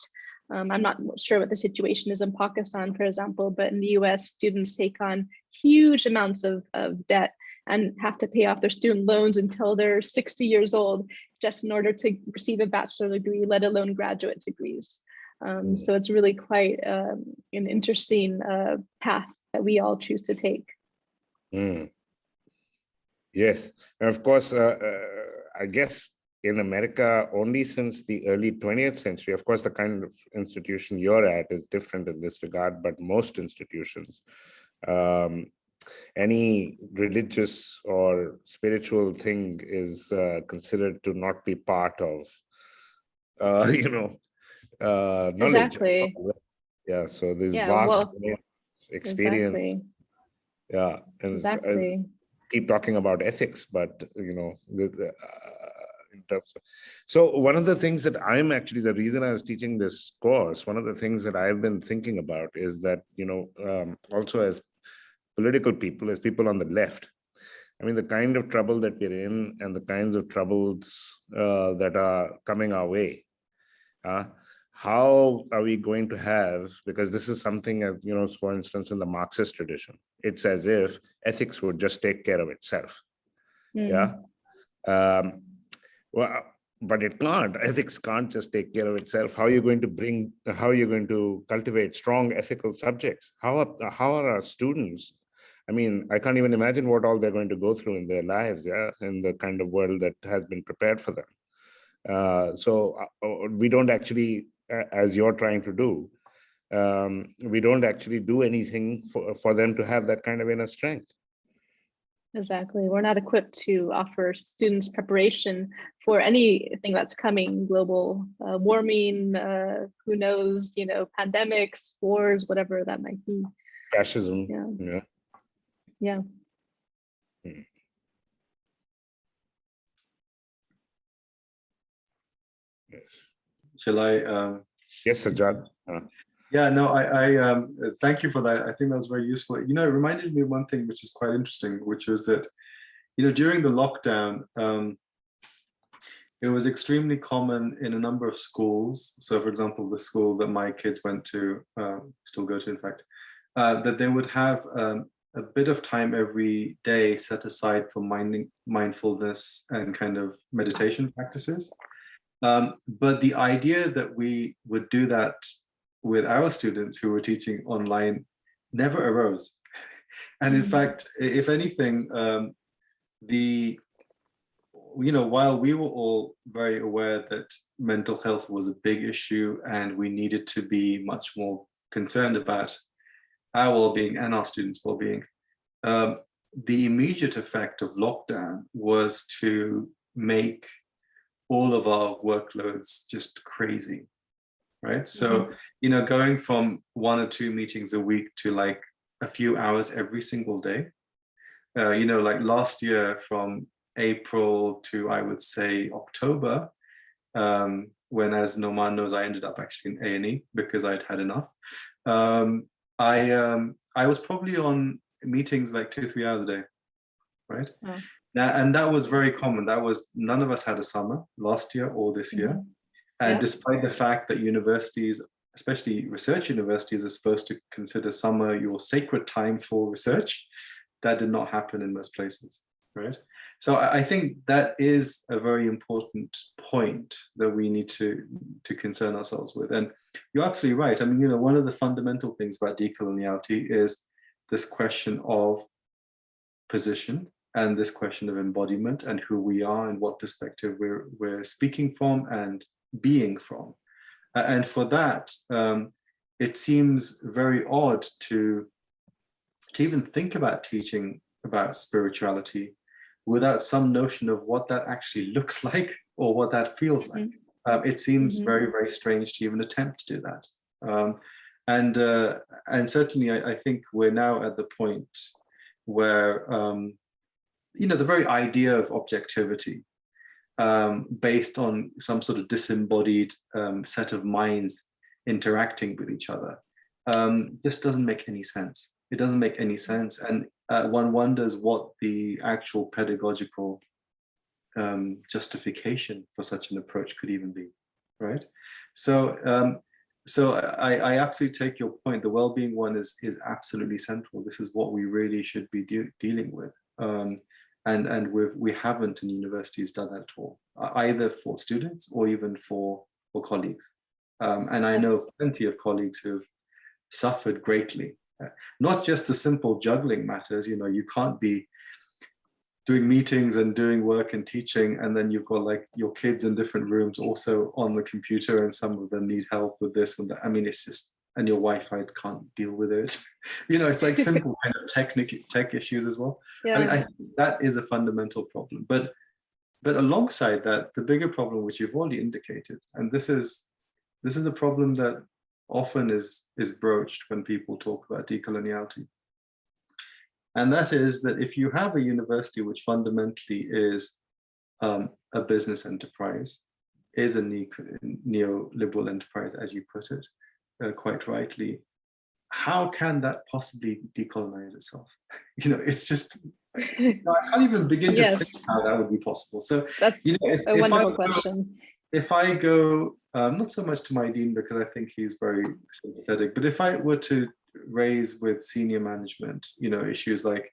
I'm not sure what the situation is in Pakistan, for example, but in the US, students take on huge amounts of debt and have to pay off their student loans until they're 60 years old, just in order to receive a bachelor degree, let alone graduate degrees. So it's really quite an interesting path that we all choose to take. Yes, and of course, I guess in America, only since the early 20th century, of course, the kind of institution you're at is different in this regard, but most institutions, any religious or spiritual thing is considered to not be part of, knowledge. Exactly. Yeah, so there's Yeah, vast well, experience. exactly. Yeah, and Exactly. keep talking about ethics, but in terms of, so one of the things that I'm actually, the reason I was teaching this course, one of the things that I've been thinking about is that, also as political people, as people on the left, I mean, the kind of trouble that we're in and the kinds of troubles that are coming our way, how are we going to have, because this is something, for instance, in the Marxist tradition, it's as if ethics would just take care of itself. Yeah. Well, but it can't. Ethics can't just take care of itself. How are you going to cultivate strong ethical subjects? How are our students? I mean, I can't even imagine what all they're going to go through in their lives, in the kind of world that has been prepared for them. So we don't actually, as you're trying to do, we don't actually do anything for them to have that kind of inner strength. Exactly. We're not equipped to offer students preparation for anything that's coming, global warming, who knows, pandemics, wars, whatever that might be. Fascism. Yeah. Yes. Shall I? Yes, Sajjad. Yeah, no, I thank you for that. I think that was very useful. It reminded me of one thing which is quite interesting, which was that, during the lockdown, it was extremely common in a number of schools. So, for example, the school that my kids went to, still go to, in fact, that they would have a bit of time every day set aside for mindfulness and kind of meditation practices. But the idea that we would do that with our students who were teaching online never arose. And in fact, if anything, while we were all very aware that mental health was a big issue and we needed to be much more concerned about our well-being and our students' well-being, the immediate effect of lockdown was to make all of our workloads just crazy, right? So, going from 1 or 2 meetings a week to like a few hours every single day, like last year from April to, I would say, October, when, as Nauman knows, I ended up actually in A&E because I'd had enough. I was probably on meetings like 2-3 hours a day, right? Oh. Now, and that was very common. None of us had a summer last year or this year. And despite the fact that universities, especially research universities, are supposed to consider summer your sacred time for research, that did not happen in most places, right? So I think that is a very important point that we need to concern ourselves with. And you're absolutely right. I mean, one of the fundamental things about decoloniality is this question of position and this question of embodiment and who we are and what perspective we're speaking from and being from. And for that, it seems very odd to even think about teaching about spirituality without some notion of what that actually looks like or what that feels like. It seems very, very strange to even attempt to do that. And certainly I think we're now at the point where, the very idea of objectivity based on some sort of disembodied set of minds interacting with each other just doesn't make any sense. It doesn't make any sense. And one wonders what the actual pedagogical justification for such an approach could even be, right? So I absolutely take your point. The well-being one is absolutely central. This is what we really should be dealing with. And we haven't in universities done that at all, either for students or even for colleagues. And I know plenty of colleagues who've suffered greatly. Not just the simple juggling matters, you can't be doing meetings and doing work and teaching, and then you've got like your kids in different rooms also on the computer, and some of them need help with this and that. I mean, it's just, and your Wi-Fi can't deal with it. It's like simple kind of tech issues as well. Yeah. I mean, I think that is a fundamental problem. But alongside that, the bigger problem, which you've already indicated, and this is a problem that often is broached when people talk about decoloniality. And that is that if you have a university which fundamentally is a business enterprise, is a neoliberal enterprise, as you put it, quite rightly, how can that possibly decolonize itself? It's just, I can't even begin to think how that would be possible. So that's a wonderful question. If I go, not so much to my dean, because I think he's very sympathetic, but if I were to raise with senior management, issues like,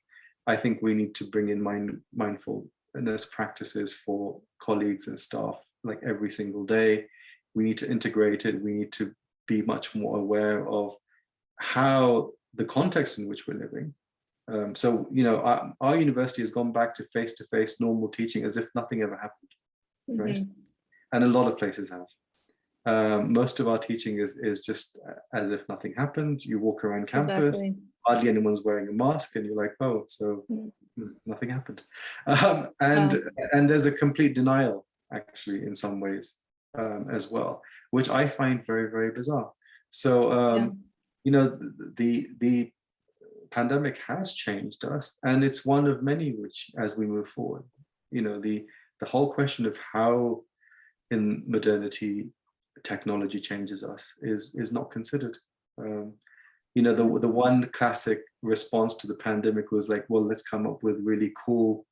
I think we need to bring in mindfulness practices for colleagues and staff, like every single day. We need to integrate it. We need to be much more aware of how the context in which we're living. So, our university has gone back to face-to-face normal teaching as if nothing ever happened, right? And a lot of places have. Most of our teaching is just as if nothing happened. You walk around campus, hardly anyone's wearing a mask, and you're like, oh, so nothing happened. And there's a complete denial, actually, in some ways as well, which I find very, very bizarre. So, the pandemic has changed us, and it's one of many which, as we move forward, the whole question of how in modernity technology changes us is not considered. The one classic response to the pandemic was like, well, let's come up with really cool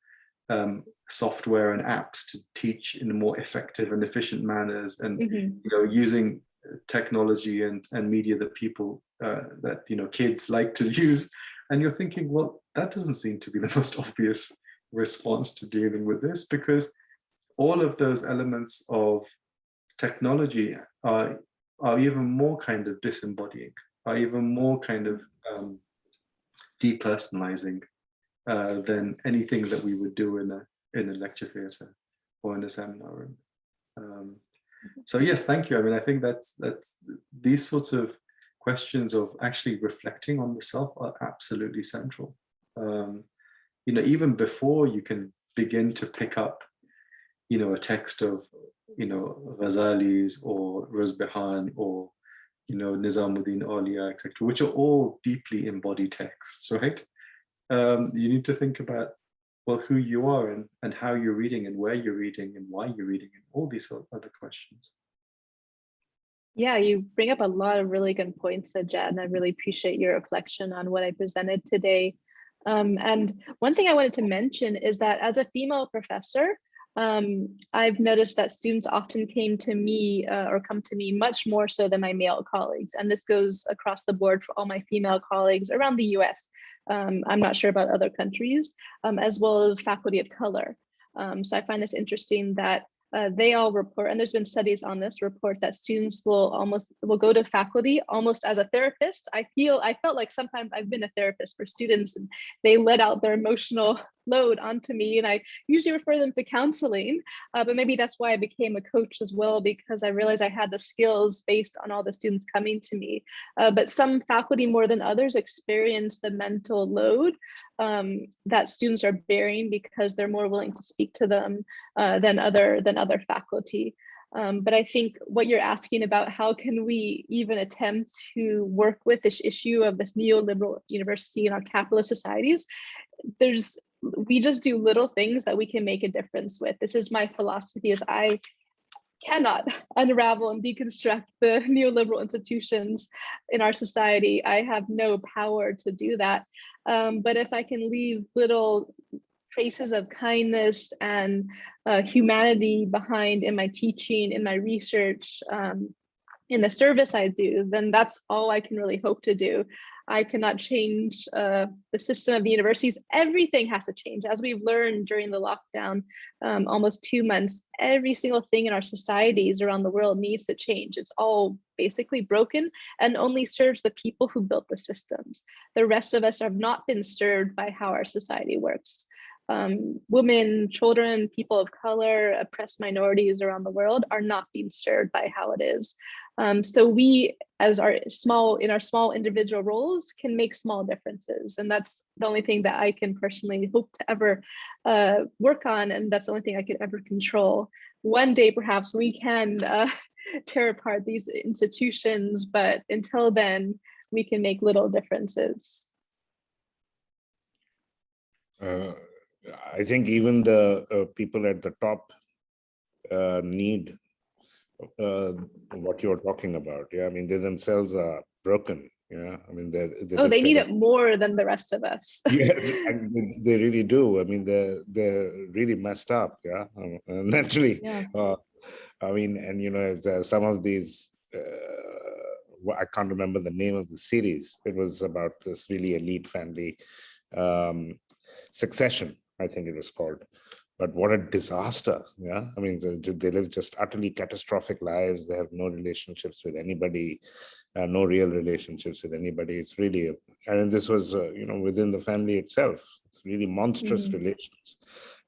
software and apps to teach in more effective and efficient manners, and using technology and media that people that kids like to use. And you're thinking, well, that doesn't seem to be the most obvious response to dealing with this, because all of those elements of technology are even more kind of disembodying, are even more kind of depersonalizing than anything that we would do in a lecture theatre or in a seminar room. So yes, thank you. I mean, I think that's these sorts of questions of actually reflecting on the self are absolutely central. Even before you can begin to pick up, a text of, Ghazali's or Rosbehan or, Nizamuddin Aulia, etc., which are all deeply embodied texts, right? You need to think about, well, who you are and how you're reading and where you're reading and why you're reading and all these other questions. Yeah, you bring up a lot of really good points, Sajjad, and I really appreciate your reflection on what I presented today. And one thing I wanted to mention is that as a female professor, I've noticed that students often come to me much more so than my male colleagues. And this goes across the board for all my female colleagues around the US. I'm not sure about other countries, as well as faculty of color. So I find this interesting that they all report, and there's been studies on this, report that students will go to faculty almost as a therapist. I felt like sometimes I've been a therapist for students, and they let out their emotional load onto me, and I usually refer them to counseling, but maybe that's why I became a coach as well, because I realized I had the skills based on all the students coming to me. But some faculty more than others experience the mental load that students are bearing because they're more willing to speak to them than other faculty. But I think what you're asking about, how can we even attempt to work with this issue of this neoliberal university in our capitalist societies? We just do little things that we can make a difference with. This is my philosophy, is I cannot unravel and deconstruct the neoliberal institutions in our society. I have no power to do that. But if I can leave little traces of kindness and humanity behind in my teaching, in my research, in the service I do, then that's all I can really hope to do. I cannot change the system of the universities. Everything has to change. As we've learned during the lockdown, almost 2 months, every single thing in our societies around the world needs to change. It's all basically broken and only serves the people who built the systems. The rest of us have not been served by how our society works. Women, children, people of color, oppressed minorities around the world are not being served by how it is. So we, as our small individual roles, can make small differences, and that's the only thing that I can personally hope to ever work on, and that's the only thing I could ever control. One day, perhaps we can tear apart these institutions, but until then, we can make little differences. I think even the people at the top need what you're talking about. Yeah, I mean, they themselves are broken. Yeah, I mean, they need it more than the rest of us. Yeah, they really do. I mean, they're really messed up. Yeah, naturally. Yeah. I mean, and you know, some of these. I can't remember the name of the series. It was about this really elite family. Succession, I think it was called. But what a disaster. Yeah, I mean, they live just utterly catastrophic lives. They have no relationships with anybody, no real relationships with anybody. It's really, and this was, you know, within the family itself. It's really monstrous relations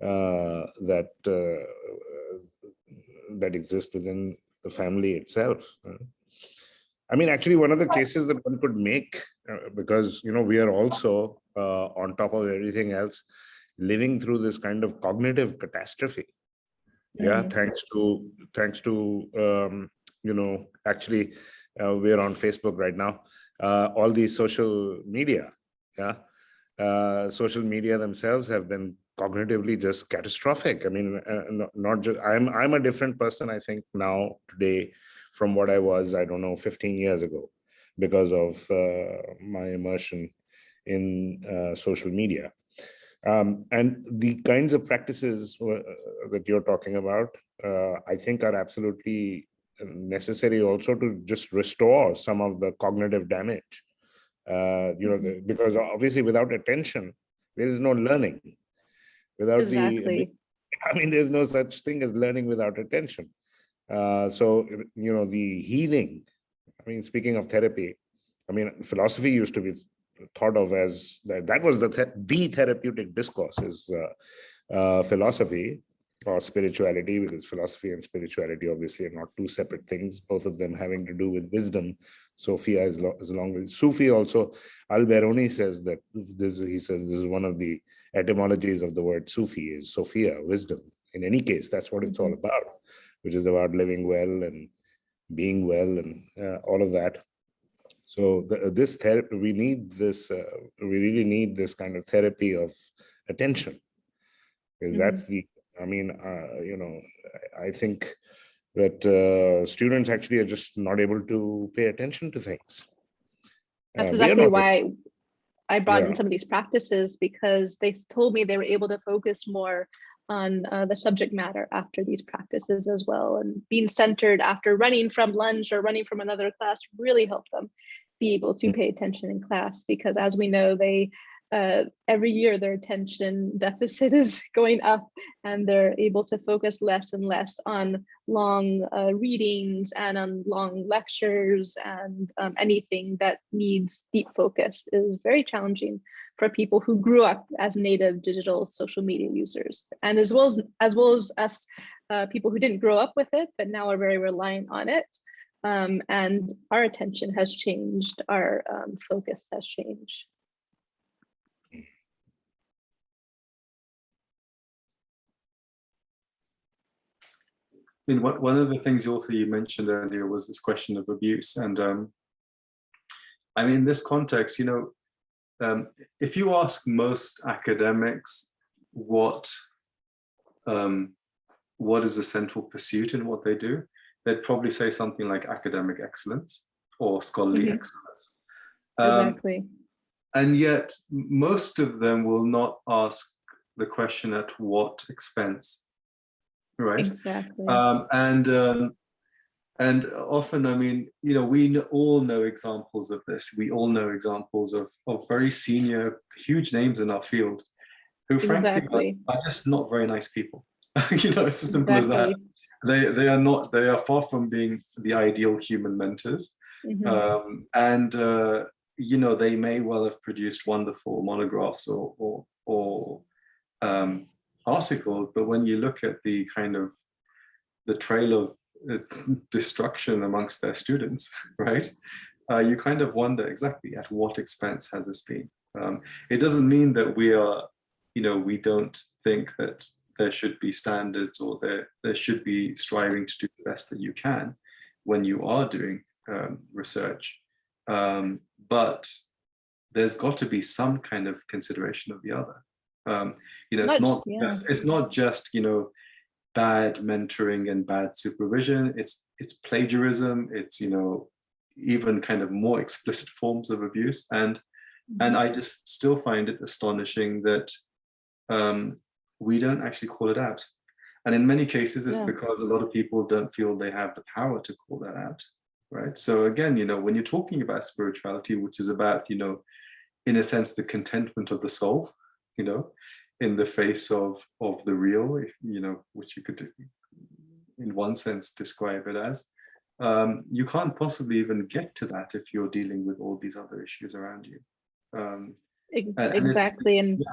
that exist within the family itself. I mean, actually, one of the cases that one could make, because, you know, we are also, on top of everything else, living through this kind of cognitive catastrophe. Yeah, thanks to you know, actually, we're on Facebook right now. All these social media, social media themselves have been cognitively just catastrophic. I mean, not just I'm a different person, I think, now today from what I was, I don't know, 15 years ago, because of my immersion in social media. And the kinds of practices that you're talking about, I think are absolutely necessary also to just restore some of the cognitive damage. You know, because obviously without attention, there is no learning. Without I mean, there's no such thing as learning without attention. So, you know, the healing, I mean, speaking of therapy, I mean, philosophy used to be thought of as that was the therapeutic discourse is philosophy or spirituality, because philosophy and spirituality obviously are not two separate things, both of them having to do with wisdom. Sophia is long as Sufi. Also, Al-Biruni says that he says this is one of the etymologies of the word Sufi is Sophia, wisdom. In any case, that's what it's all about, which is about living well and being well and all of that. So this therapy, we need this. We really need this kind of therapy of attention, because that's the. I mean, you know, I think that students actually are just not able to pay attention to things. That's exactly why I brought in some of these practices, because they told me they were able to focus more on the subject matter after these practices as well, and being centered after running from lunch or running from another class really helped them be able to pay attention in class, because as we know, they every year their attention deficit is going up, and they're able to focus less and less on long readings and on long lectures, and anything that needs deep focus is very challenging for people who grew up as native digital social media users, and as well as us people who didn't grow up with it but now are very reliant on it. And our attention has changed, our focus has changed. I mean, one of the things also you mentioned earlier was this question of abuse. And I mean, in this context, you know, if you ask most academics what is the central pursuit in what they do, they'd probably say something like academic excellence or scholarly excellence. Exactly. And yet most of them will not ask the question at what expense, right? Exactly. And often, I mean, you know, all know examples of this. We all know examples of very senior, huge names in our field who frankly are just not very nice people. You know, it's as simple as that. They are far from being the ideal human mentors. And you know, they may well have produced wonderful monographs or articles, but when you look at the kind of the trail of destruction amongst their students, right? You kind of wonder exactly at what expense has this been. It doesn't mean that we are, you know, we don't think that there should be standards or there should be striving to do the best that you can when you are doing research. But there's got to be some kind of consideration of the other. You know, it's not just, you know, bad mentoring and bad supervision. It's plagiarism. It's, you know, even kind of more explicit forms of abuse. And I just still find it astonishing that we don't actually call it out. And in many cases, it's because a lot of people don't feel they have the power to call that out, right? So again, you know, when you're talking about spirituality, which is about, you know, in a sense, the contentment of the soul, you know, in the face of the real, you know, which you could, in one sense, describe it as, you can't possibly even get to that if you're dealing with all these other issues around you. Exactly, and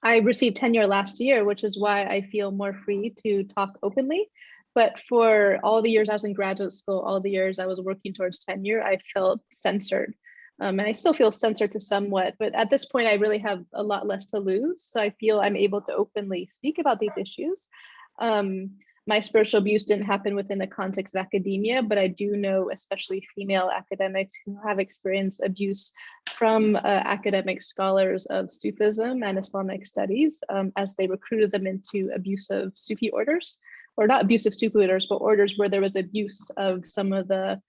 I received tenure last year, which is why I feel more free to talk openly. But for all the years I was in graduate school, all the years I was working towards tenure, I felt censored. And I still feel censored to somewhat, but at this point, I really have a lot less to lose. So I feel I'm able to openly speak about these issues. My spiritual abuse didn't happen within the context of academia, but I do know, especially female academics who have experienced abuse from academic scholars of Sufism and Islamic studies as they recruited them into abusive Sufi orders, or not abusive Sufi orders, but orders where there was abuse of some of the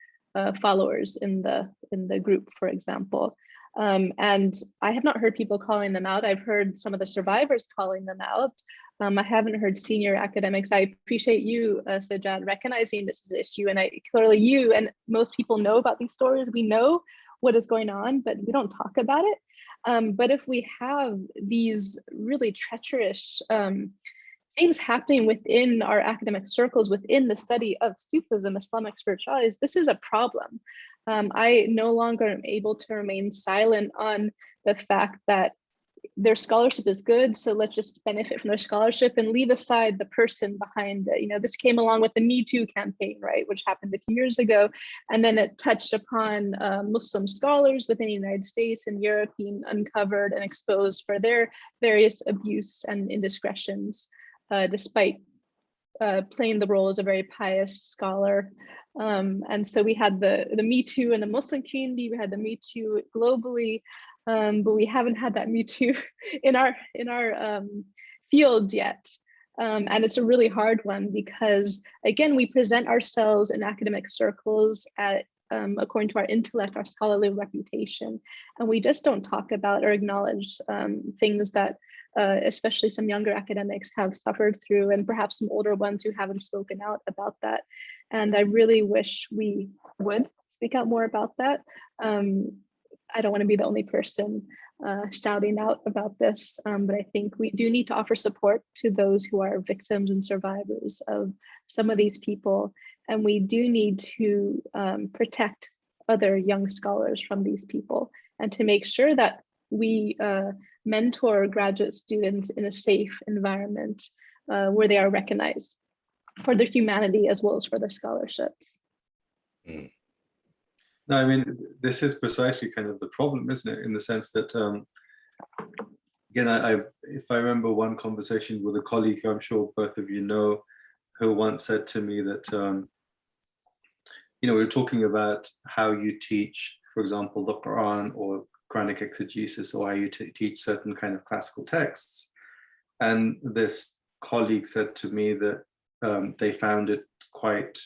followers in the group, for example. And I have not heard people calling them out. I've heard some of the survivors calling them out. I haven't heard senior academics. I appreciate you, Sajjad, recognizing this is an issue. And clearly you and most people know about these stories. We know what is going on, but we don't talk about it. But if we have these really treacherous things happening within our academic circles, within the study of Sufism, Islamic spiritualities, this is a problem. I no longer am able to remain silent on the fact that their scholarship is good, so let's just benefit from their scholarship and leave aside the person behind it. You know, this came along with the Me Too campaign, right, which happened a few years ago, and then it touched upon Muslim scholars within the United States and Europe being uncovered and exposed for their various abuse and indiscretions, despite playing the role as a very pious scholar. And so we had the Me Too in the Muslim community, we had the Me Too globally, but we haven't had that Me Too in our field yet. And it's a really hard one because, again, we present ourselves in academic circles at, according to our intellect, our scholarly reputation, and we just don't talk about or acknowledge things that especially some younger academics have suffered through, and perhaps some older ones who haven't spoken out about that. And I really wish we would speak out more about that. I don't want to be the only person shouting out about this, but I think we do need to offer support to those who are victims and survivors of some of these people. And we do need to protect other young scholars from these people, and to make sure that we mentor graduate students in a safe environment where they are recognized for their humanity as well as for their scholarships. No, I mean, this is precisely kind of the problem, isn't it? In the sense that, again, if I remember one conversation with a colleague who I'm sure both of you know, who once said to me that, you know, we were talking about how you teach, for example, the Quran or Quranic exegesis, or how you teach certain kind of classical texts. And this colleague said to me that they found it quite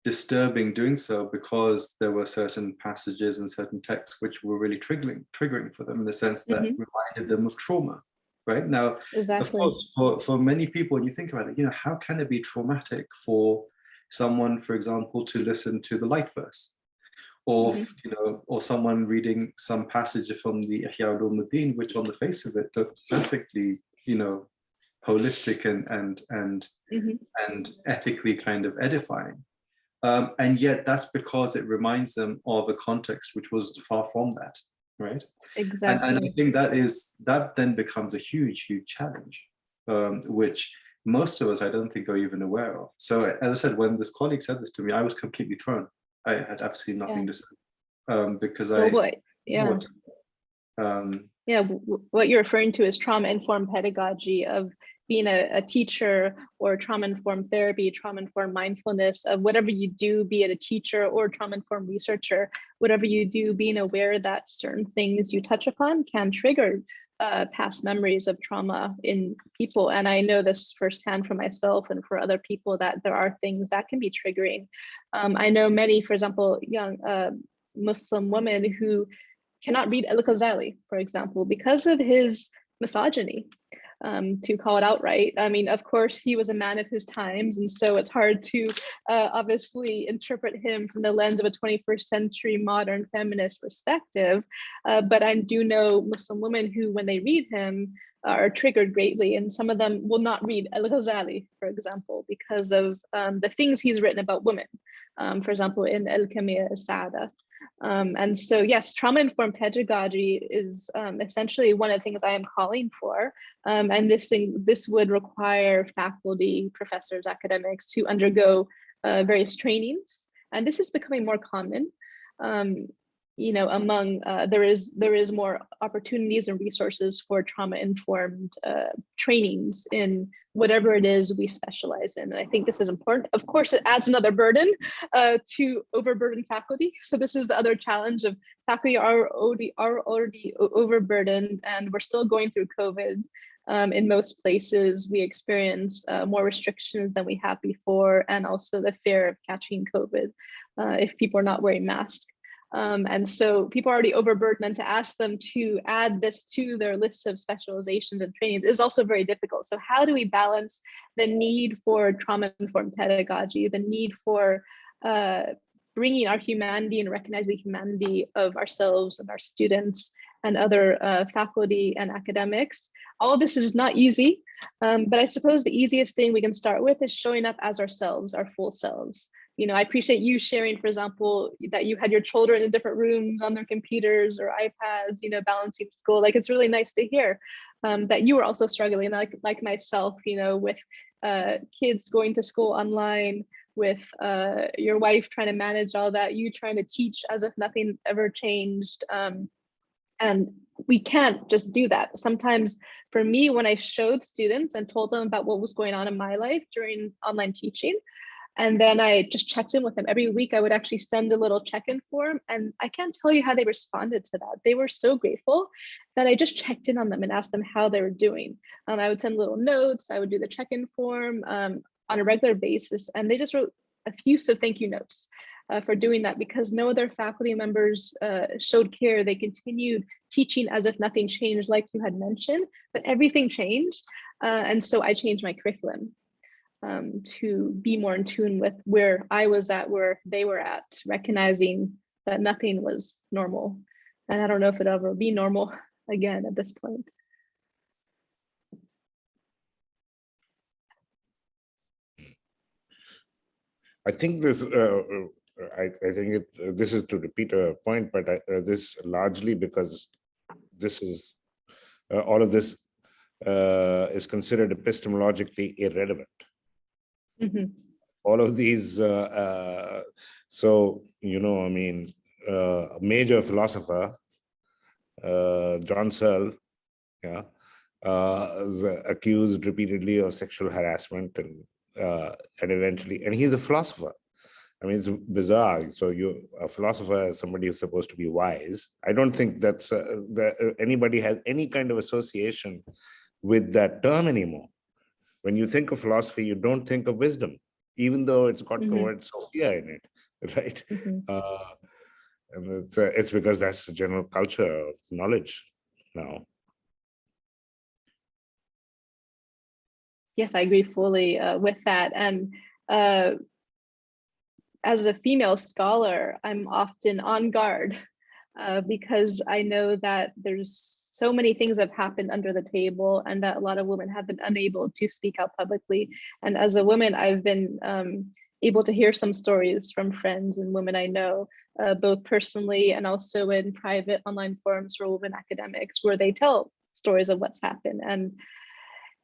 disturbing doing so because there were certain passages and certain texts which were really triggering for them, in the sense that reminded them of trauma, right? Now, Exactly. of course, for many people, when you think about it, how can it be traumatic for someone, for example, to listen to the light verse? Or, or someone reading some passage from the Ihya Ulumuddin, which on the face of it looked perfectly, holistic and ethically kind of edifying. And yet that's because it reminds them of a context which was far from that, right? Exactly. And I think that then becomes a huge, huge challenge, which most of us, I don't think, are even aware of. So as I said, when this colleague said this to me, I was completely thrown. I had absolutely nothing to say, because what you're referring to is trauma-informed pedagogy, of being a teacher, or trauma-informed therapy, trauma-informed mindfulness, of whatever you do, be it a teacher or trauma-informed researcher, whatever you do, being aware that certain things you touch upon can trigger past memories of trauma in people. And I know this firsthand for myself and for other people, that there are things that can be triggering. I know many, for example, young Muslim women who cannot read Al-Ghazali, for example, because of his misogyny, to call it outright. I mean, of course, he was a man of his times, and so it's hard to obviously interpret him from the lens of a 21st century modern feminist perspective. But I do know Muslim women who, when they read him, are triggered greatly, and some of them will not read Al-Ghazali, for example, because of the things he's written about women, for example, in Al-Kamiyya As-Saada. And so, yes, trauma-informed pedagogy is essentially one of the things I am calling for. And this would require faculty, professors, academics to undergo various trainings. And this is becoming more common. Among there is more opportunities and resources for trauma-informed trainings in whatever it is we specialize in. And I think this is important. Of course, it adds another burden to overburden faculty. So this is the other challenge of faculty are already overburdened, and we're still going through COVID. In most places, we experience more restrictions than we have before, and also the fear of catching COVID if people are not wearing masks. And so people are already overburdened, and to ask them to add this to their lists of specializations and trainings is also very difficult. So how do we balance the need for trauma-informed pedagogy, the need for bringing our humanity and recognizing the humanity of ourselves and our students and other faculty and academics? All of this is not easy, but I suppose the easiest thing we can start with is showing up as ourselves, our full selves. I appreciate you sharing, for example, that you had your children in different rooms on their computers or iPads, balancing school. Like, it's really nice to hear that you were also struggling, like myself, with kids going to school online, with your wife trying to manage all that, you trying to teach as if nothing ever changed. And we can't just do that. Sometimes for me, when I showed students and told them about what was going on in my life during online teaching, and then I just checked in with them every week, I would actually send a little check-in form. And I can't tell you how they responded to that. They were so grateful that I just checked in on them and asked them how they were doing. I would send little notes. I would do the check-in form on a regular basis. And they just wrote effusive thank you notes for doing that, because no other faculty members showed care. They continued teaching as if nothing changed, like you had mentioned, but everything changed. And so I changed my curriculum to be more in tune with where I was at, where they were at, recognizing that nothing was normal. And I don't know if it'll ever be normal again at this point. I think this, I think this is to repeat a point, but this largely because this is, all of this is considered epistemologically irrelevant. Mm-hmm. All of these, so, I mean, a major philosopher, John Searle, was accused repeatedly of sexual harassment, and eventually, and he's a philosopher. I mean, it's bizarre. So a philosopher is somebody who's supposed to be wise. I don't think that's that anybody has any kind of association with that term anymore. When you think of philosophy, you don't think of wisdom, even though it's got the word Sophia in it, right? And it's because that's the general culture of knowledge now. Yes, I agree fully with that. And as a female scholar, I'm often on guard because I know that there's so many things have happened under the table and that a lot of women have been unable to speak out publicly. And as a woman, I've been able to hear some stories from friends and women I know, both personally and also in private online forums for women academics, where they tell stories of what's happened. And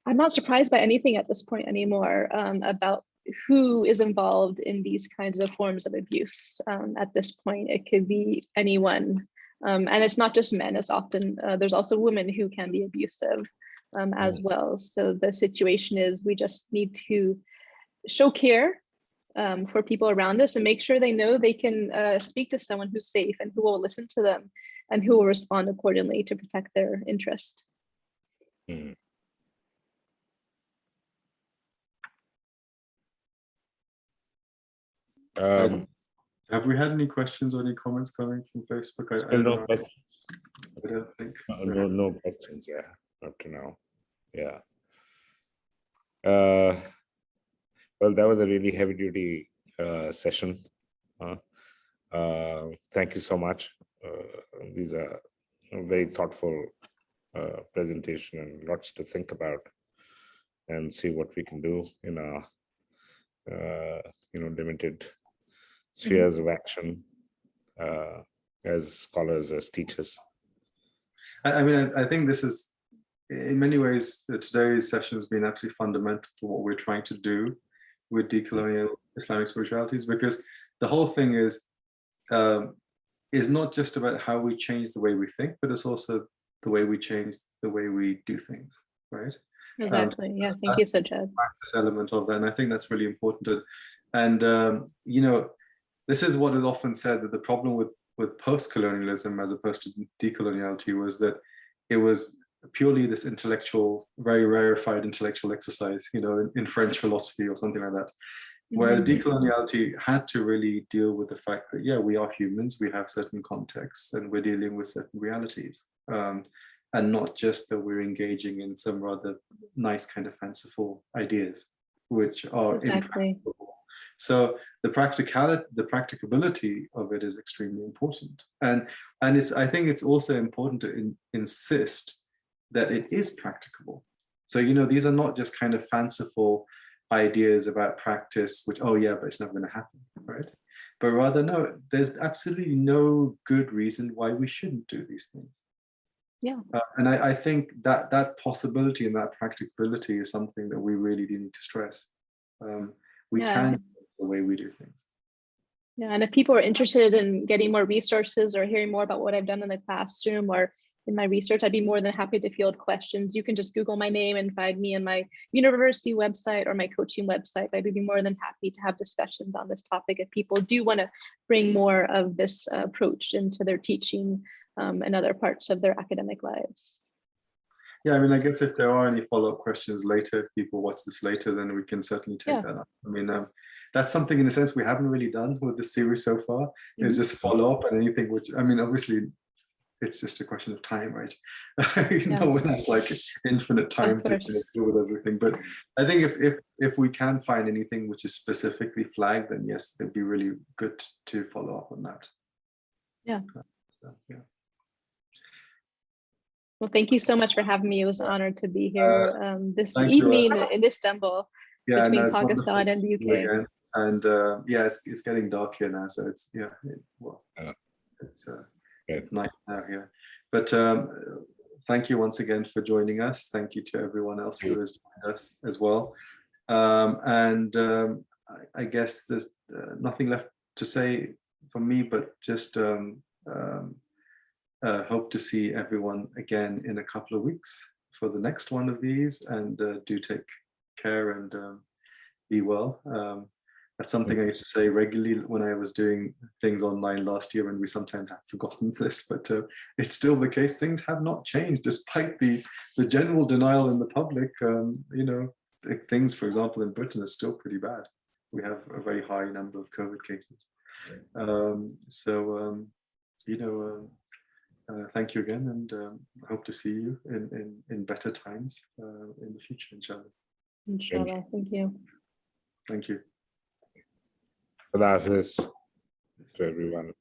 I'm not surprised by anything at this point anymore about who is involved in these kinds of forms of abuse. At this point, it could be anyone. And it's not just men, it's often, there's also women who can be abusive as well. So the situation is we just need to show care for people around us and make sure they know they can speak to someone who's safe and who will listen to them and who will respond accordingly to protect their interest. Mm. Have we had any questions or any comments coming from Facebook? I don't know. I don't think. No questions, yeah, up to now. Yeah. Well, that was a really heavy duty session. Thank you so much. These are very thoughtful presentation and lots to think about and see what we can do in our limited spheres of action as scholars, as teachers. I mean, I think this is, in many ways, today's session has been absolutely fundamental to what we're trying to do with decolonial Islamic spiritualities, because the whole thing is not just about how we change the way we think, but it's also the way we change the way we do things, right? Exactly. Yeah. Thank you, Sajjad. Practice element of that, and I think that's really important. And this is what is often said, that the problem with post-colonialism as opposed to decoloniality was that it was purely this intellectual, very rarefied intellectual exercise, in French philosophy or something like that. Whereas decoloniality had to really deal with the fact that, yeah, we are humans, we have certain contexts, and we're dealing with certain realities. And not just that we're engaging in some rather nice kind of fanciful ideas, which are impracticable. So the practicability of it is extremely important. And I think it's also important to insist that it is practicable. So, these are not just kind of fanciful ideas about practice, which, oh yeah, but it's not going to happen, right? But rather, no, there's absolutely no good reason why we shouldn't do these things. Yeah. And I think that possibility and that practicability is something that we really do need to stress. We can change the way we do things. Yeah, and if people are interested in getting more resources or hearing more about what I've done in the classroom or in my research, I'd be more than happy to field questions. You can just Google my name and find me in my university website or my coaching website. I'd be more than happy to have discussions on this topic if people do want to bring more of this approach into their teaching and other parts of their academic lives. Yeah, I mean, I guess if there are any follow-up questions later, if people watch this later, then we can certainly take that up. I mean, that's something in a sense we haven't really done with this series so far, is just follow up on anything which, I mean, obviously, it's just a question of time, right? When that's like infinite time to deal with everything. But I think if we can find anything which is specifically flagged, then yes, it'd be really good to follow up on that. Yeah. Yeah. Well, thank you so much for having me. It was an honor to be here this evening in Istanbul, between Pakistan and the UK. Again. And it's getting dark here now, so it's it's night now here. But thank you once again for joining us. Thank you to everyone else who has joined us as well. I guess there's nothing left to say from me, but just hope to see everyone again in a couple of weeks for the next one of these, and do take care and be well. That's something I used to say regularly when I was doing things online last year, and we sometimes have forgotten this, but it's still the case. Things have not changed despite the general denial in the public. Things, for example, in Britain are still pretty bad. We have a very high number of COVID cases. Thank you again, and hope to see you in better times in the future, inshallah. Inshallah. Thank you. Thank you. Allah Hafiz to everyone.